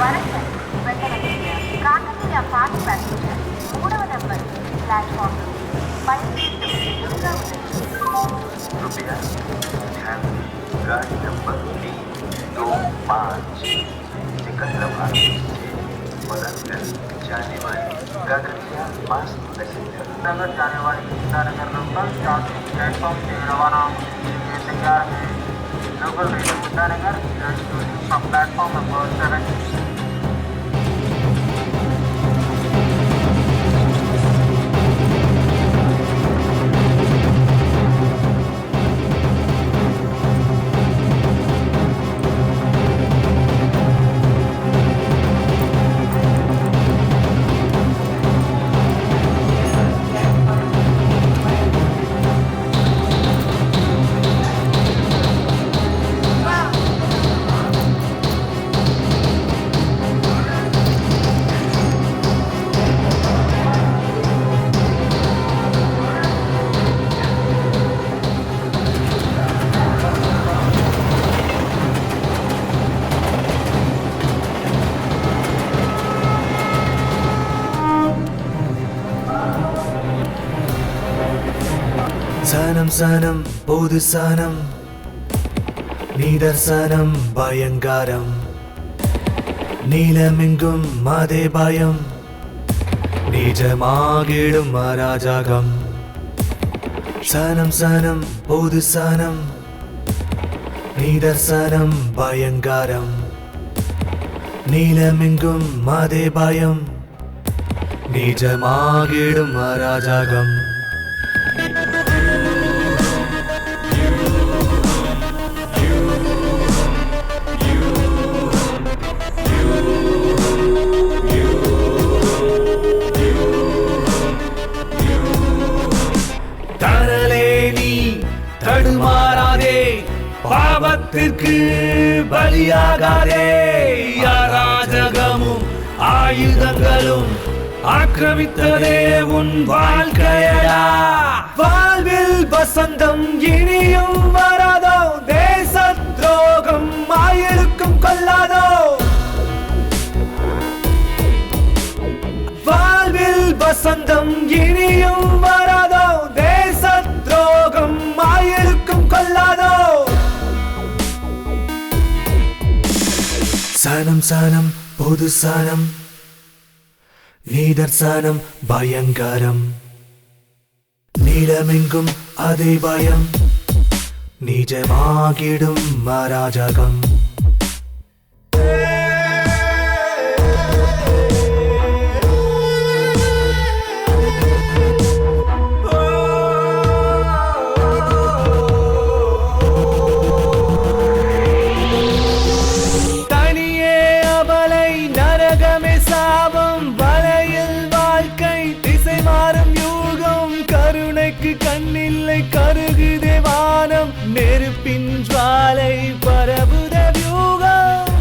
వరంగల్ వెళ్ళవలసిన కాకతీయ ఫాస్ట్ ప్యాసింజర్ 3వ నంబర్ ప్లాట్ఫామ్ బయలుదేరుతూ ఎదురుగా ఉంది.
कृपया ध्यान दें, गाड़ी नंबर 325 सिकंदराबाद से वरंगल जाने वाली काकतिया फास्ट पैसेंजर नगर जाने वाली गीतानगर नंबर 4 प्लेटफॉर्म से रवाना होने के लिए तैयार है. Local railway Geeta Nagar from platform number 7.
சனம் சனம் பொது சனம் நிதர்சனம் பயங்காரம் நீலமெங்கும் அதே பயம் நிஜமாகிடும் அராஜகம் சனம் சனம் பொது சனம் நிதர்சனம் பயங்காரம் நீலமெங்கும் அதே பயம் நிஜமாகிடும் அராஜகம் தடுமாறாதே பாவத்திற்கு பலியாகாதே அராஜகமும் ஆயுதங்களும் ஆக்கிரமித்ததே உன் வாழ்க்கையடா வாழ்வில் வசந்தம் இனியும் வராதோ தேச துரோகம் ஆயிருக்கும் கொள்ளாதோ வாழ்வில் வசந்தம் இனியும் வராதோ தேச துரோகம் ஆயிருக்கும் கொள்ளாதோ சனம் சனம் பொது சனம் நீதர்சனம் பயங்கரம் நீலமெங்கும் அதே பயம் நிஜமாகிடும் அராஜகம் கண்ணில்லை கருகுதே வானம் நெருப்பின் ஜுவாலை பரவுத வியூகம்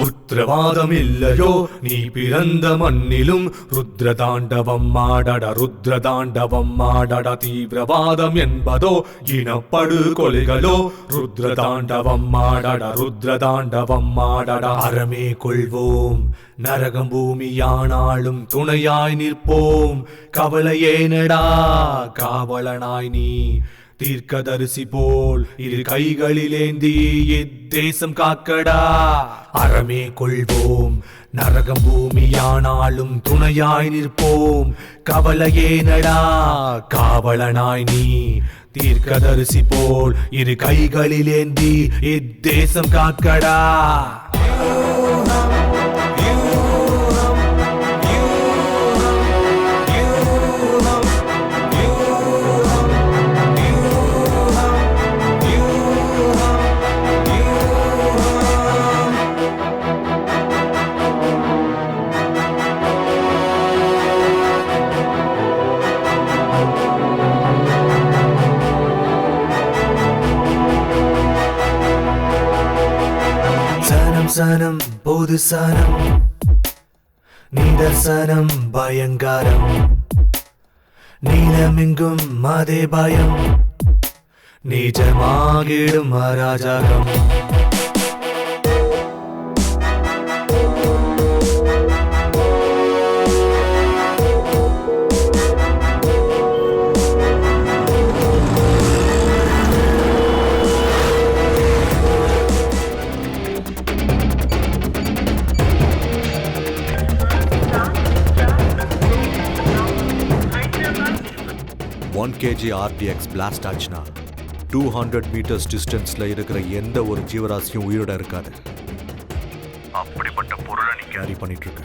உத்திரவாதம் இல்லையோ நீ பிறந்த மண்ணிலும் ருத்ரதாண்டவம் ஆடட ருத்ரதாண்டவம் ஆடட தீவிரவாதம் என்பதோ இனப்படுகொலைகளோ ருத்ரதாண்டவம் ஆடட ருத்ரதாண்டவம் ஆடட அறமே கொள்வோம் நரகம் பூமியானாலும் துணையாய் நிற்போம் கவலையேனடா காவலனாய் நீ தீர்க்கதரிசி போல் இரு கைகளிலேந்தி இத்தேசம் காக்கடா அறமே கொள்வோம் நரகம் பூமியானாலும் துணையாய் நிற்போம் கவலையேனடா காவலனாய் நீ தீர்க்கதரிசி போல் இரு கைகளிலேந்தி இத்தேசம் காக்கடா அவசனம் பொதுசனம் நிதர்சனம் பயங்கரம் நீலமெங்கும் அதே பயம் நிஜமாகிடும் அராஜகம்
ஒன் கேஜி RDX பிளாஸ்ட் ஆச்சுன்னா 200 meters டிஸ்டன்ஸில் இருக்கிற எந்த ஒரு ஜீவராசியும் உயிரோட இருக்காது. அப்படிப்பட்ட பொருளை நீ கேரி பண்ணிட்டு இருக்க.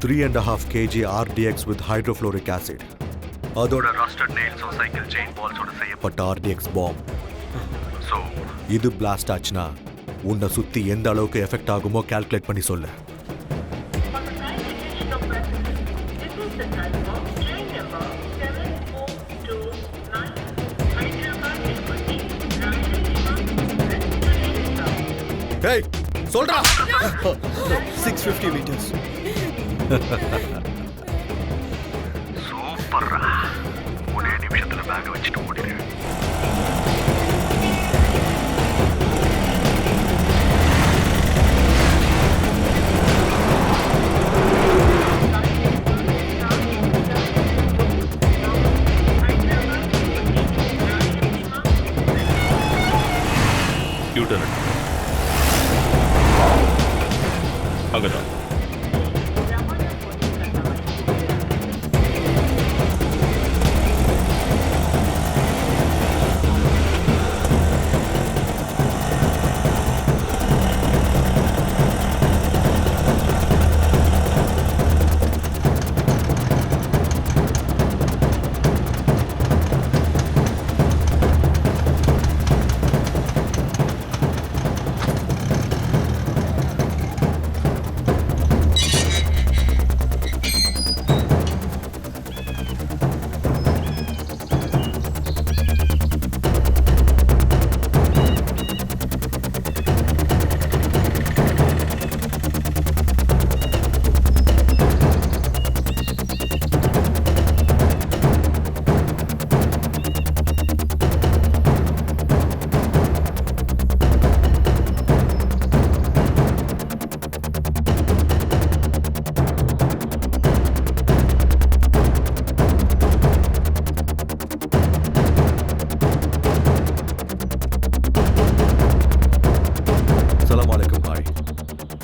3.5 kg RDX with hydrofluoric acid, அதோட ரஸ்டட் நெயில்ஸோ சைக்கிள் செயின் பால்ஸோட செய்யப்பட்ட RDX பாம். ஸோ இது பிளாஸ்ட் ஆச்சுன்னா உன்னை சுற்றி எந்த அளவுக்கு எஃபெக்ட் ஆகுமோ கால்குலேட் பண்ணி சொல்லு.
Hey, சொல்றா 650 meters.
சூப்பர்ரா. ஒரே நிமிஷத்துல பேக் வச்சுட்டு ஓடிடு.
யூட்டர்ன் அங்கதான்.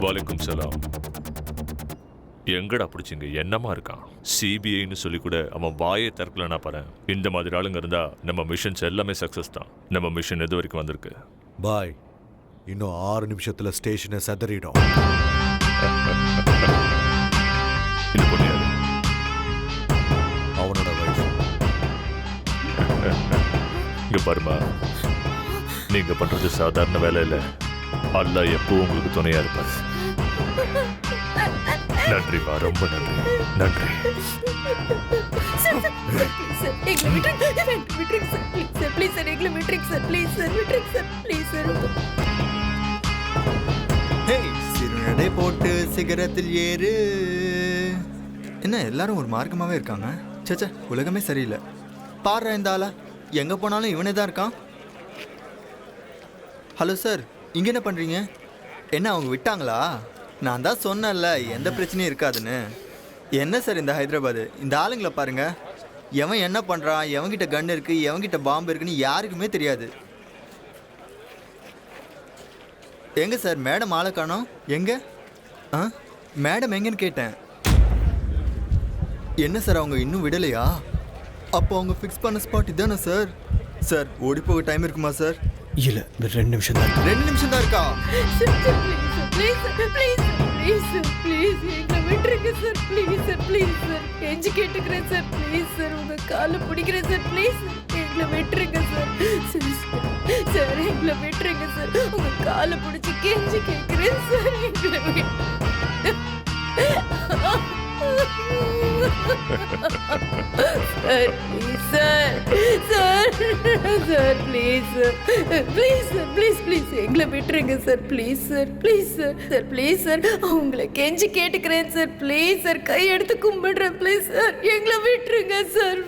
வாலைக்கும் சலாம். எங்கடா பிடிச்சிங்க? என்னமா இருக்கான்? சிபிஐன்னு சொல்லி கூட அவன் வாயை திறக்கலன்னா பாரு. இந்த மாதிரி ஆளுங்க இருந்தா நம்ம மிஷன்ஸ் எல்லாமே சக்சஸ் தான். நம்ம மிஷன் எது வரைக்கும் வந்திருக்கு?
பாய், இன்னும் 6 நிமிஷத்துல ஸ்டேஷனை செதறிடும்.
இது பொண்ணியாது
அவனோட வயசு.
இங்க பாருமா, நீங்க பண்றது சாதாரண வேலை இல்லை. அல்லாஹ் எப்பவும் உங்களுக்கு துணையா இருப்பாரு. நன்றிமா, ரொம்ப நன்றி. நன்றி.
சிறுநடை போட்டு சிகரத்தில் ஏறு. என்ன எல்லாரும் ஒரு மார்க்கமாவே இருக்காங்க? சேச்சா, உலகமே சரியில்லை. பாடுற இந்த ஆளா, எங்க போனாலும் இவனே தான் இருக்கான். ஹலோ சார், இங்கே என்ன பண்ணுறீங்க? என்ன அவங்க விட்டாங்களா? நான் தான் சொன்னேன்ல எந்த பிரச்சனையும் இருக்காதுன்னு. என்ன சார் இந்த ஹைதராபாத், இந்த ஆளுங்களை பாருங்க. எவன் என்ன பண்ணுறான், எவன்கிட்ட கன் இருக்குது, எவன்கிட்ட பாம்பு இருக்குன்னு யாருக்குமே தெரியாது. எங்கே சார் மேடம் ஆளை காணோம்? எங்கே? மேடம் எங்கன்னு கேட்டேன். என்ன சார் அவங்க இன்னும் விடலையா? அப்போ அவங்க ஃபிக்ஸ் பண்ண ஸ்பாட் இதானே சார்? சார் ஓடி போக டைம் இருக்குமா சார்?
இல்ல, 2 நிமிஷம் தான்.
2 நிமிஷம் தான் இருக்கா?
விட்டுருங்க sir, please sir, please sir, கெஞ்சி கேட்டுக்கிறேன் சார், ப்ளீஸ் சார், உங்க காலை பிடிக்கிறேன் சார், ப்ளீஸ் எங்களை விட்டுருங்க சார். சார் எங்களை விட்டுருங்க சார், உங்க காலை பிடிச்சி கெஞ்சி கேட்கிறேன் சார், எங்களை sir, please sir. Sir sir please please sir please எங்களை விட்டுருங்க sir please sir please sir உங்களை கெஞ்சி கேட்டுக்கிறேன் சார் ப்ளீஸ் சார் கையெடுத்து கும்பிடுறேன் ப்ளீஸ் சார் எங்களை விட்டுருங்க சார்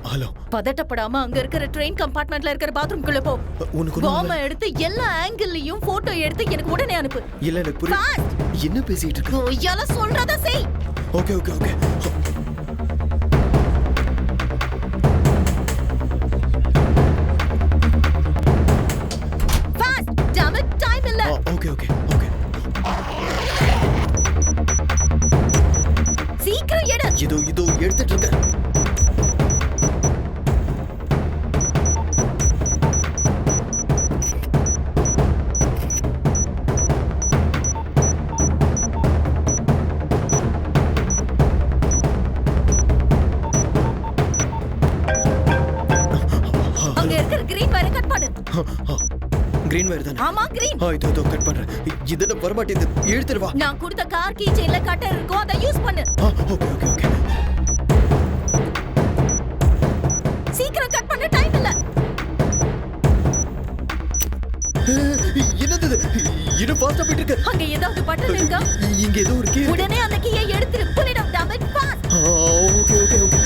ஹலோ,
பதட்டப்படாம அங்க இருக்கிற ட்ரெயின் கம்பார்ட்மெண்ட்ல இருக்கிற பாத்ரூம்குள்ள போ. பாம்ப எடுத்து எல்லா ஆங்கிள்லயும் போட்டோ எடுத்து எனக்கு உடனே அனுப்பு.
இல்ல எனக்கு புரியல. என்ன பேசிட்டு இருக்க?
ஓயால சொல்றத செய்.
Okay okay okay.
Fast. damn it, time இல்ல.
Okay okay okay.
சீக்கிரம் எடு.
இதோ எடுத்துட்டு இருக்கேன். கிரீன் வயர் தானே?
ஆமா கிரீன்.
இதோ கட் பண்றேன். இதெல்லாம் வர மாட்டேங்குது. எடுத்துட்டு வா.
நான் கொடுத்த கார் கீ செயின்ல கட்டர் இருக்கும், அதை யூஸ் பண்ணு.
Okay okay okay.
சீக்கிரம் கட் பண்ண, டைம் இல்ல.
என்னது இது? ஃபாஸ்டா போயிட்டு இருக்கு.
அங்க ஏதாவது பட்டன் இருக்கா?
இங்க ஏதோ ஒரு கீ.
உடனே அந்த கீயை எடுத்துரு. pull it out, damn it, fast.
Okay okay okay.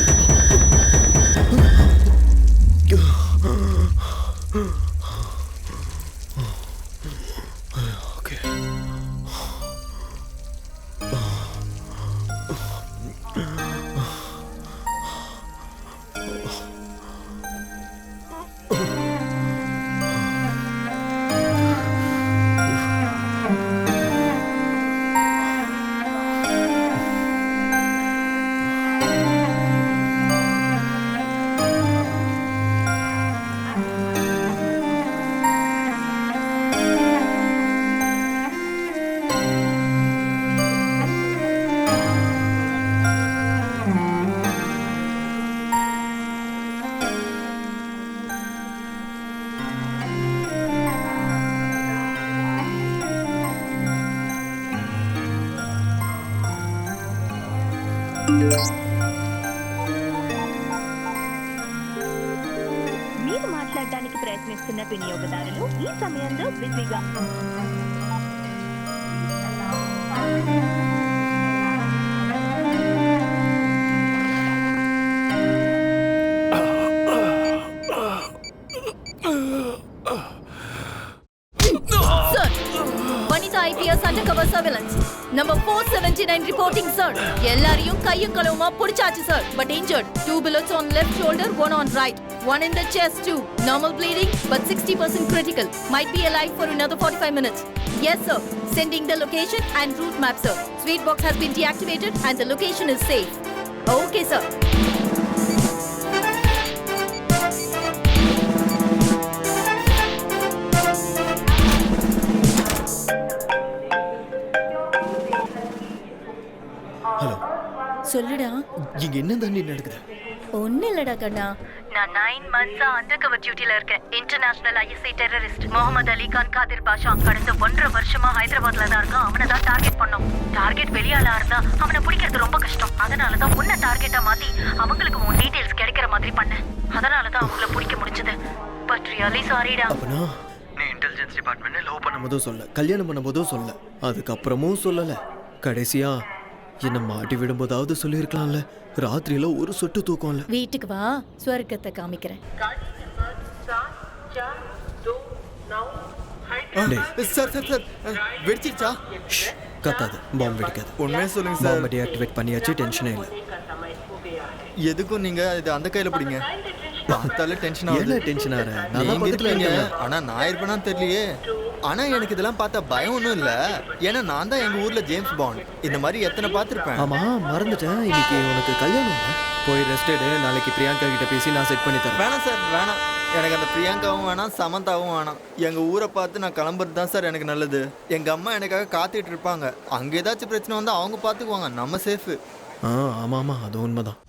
మీరు మాట్లాడడానికి ప్రయత్నిస్తున్న వినియోగదారులు ఈ సమయంలో బిజీగా
Sir, Vanita IPS undercover surveillance. Number 479 reporting, sir. எல்லாரையும் கையும் களவுமா புடிச்சாச்சு, sir. But injured. 2 bullets on left shoulder, 1 on right. 1 in the chest too. Normal bleeding, but 60% critical. Might be alive for another 45 minutes. Yes, sir. Sending the location and route map, sir. Sweet box has been deactivated and the location is safe. Okay, sir.
Hello,
சொல்லுடா.
இங்க என்ன தாண்டி நடக்குது?
ஒண்ணு இல்லடா கண்ணா.
நான் 9 months undercover டியூட்டில இருக்கேன். International ISI terrorist Mohammed Ali Khan Qadir பாஷா கடந்த 1.5 வருஷமா ஹைதராபாத்ல தான் இருக்கான். அவனை தான் டார்கெட் பண்ணோம். டார்கெட் வெளியாளா இருந்தா அவனை பிடிக்கிறது ரொம்ப கஷ்டம். அதனால தான் உன்னை டார்கெட்டா மாத்தி அவங்களுக்கு உன் டீடைல்ஸ் கிடைக்கிற மாதிரி பண்ணேன். அதனால தான் அவங்கள பிடிக்க முடிஞ்சது. பட் ரியலி சாரிடா.
அப்பனா நீ இன்டெலிஜென்ஸ் டிபார்ட்மெண்ட்ல லவ் பண்ணும்போதும் சொல்ல, கல்யாணம் பண்ணும்போதும் சொல்ல, அதுக்கப்புறமும் சொல்லல. கடைசியா என்ன மாட்டி விடும்போதாவது சொல்லியிருக்கலாம்ல. ராத்திரியில ஒரு சொட்டு தூக்கம் இல்ல.
வீட்டுக்கு வா, ஸ்வர்க்கத்தை காமிக்கிறேன்.
சார் சார் சார் வெடிச்சிருச்சா?
கத்தாது, பாம்பு வெடிக்காது.
உண்மையே சொல்லுங்க சார்.
பாம்பு டீஆக்டிவேட் பண்ணியாச்சு, டென்ஷனே இல்லை.
எதுக்கும் நீங்க இது அந்த கையில பிடிங்க. பார்த்தாலே டென்ஷன் ஆகுது.
என்ன டென்ஷன் ஆற?
நீங்க இருக்கீங்க, ஆனா நான் இருப்பேனா தெரியலையே. ஆனா எனக்கு இதெல்லாம் பார்த்தா பயம் ஒன்றும் இல்லை. ஏன்னா நான் தான் எங்க ஊர்ல ஜேம்ஸ் பாண்ட். இந்த மாதிரி எத்தனை பார்த்துருப்பேன்.
ஆமா, மறந்துட்டேன். இன்னைக்கு உனக்கு கல்யாணம். போய் ரெஸ்ட் எடு. நாளைக்கு பிரியங்கா கிட்ட பேசி நான் செட் பண்ணி தரேன்.
வேணாம் சார், வேணாம். எனக்கு அந்த பிரியங்காவும் வேணாம், சமந்தாவும் வேணாம். எங்க ஊரை பார்த்து நான் கிளம்புறது தான் சார் எனக்கு நல்லது. எங்க அம்மா எனக்காக காத்துட்டு இருப்பாங்க. அங்க ஏதாச்சும் பிரச்சனை வந்தா அவங்க பார்த்துக்குவாங்க. நம்ம சேஃபு.
ஆமா ஆமா, அது உண்மைதான்.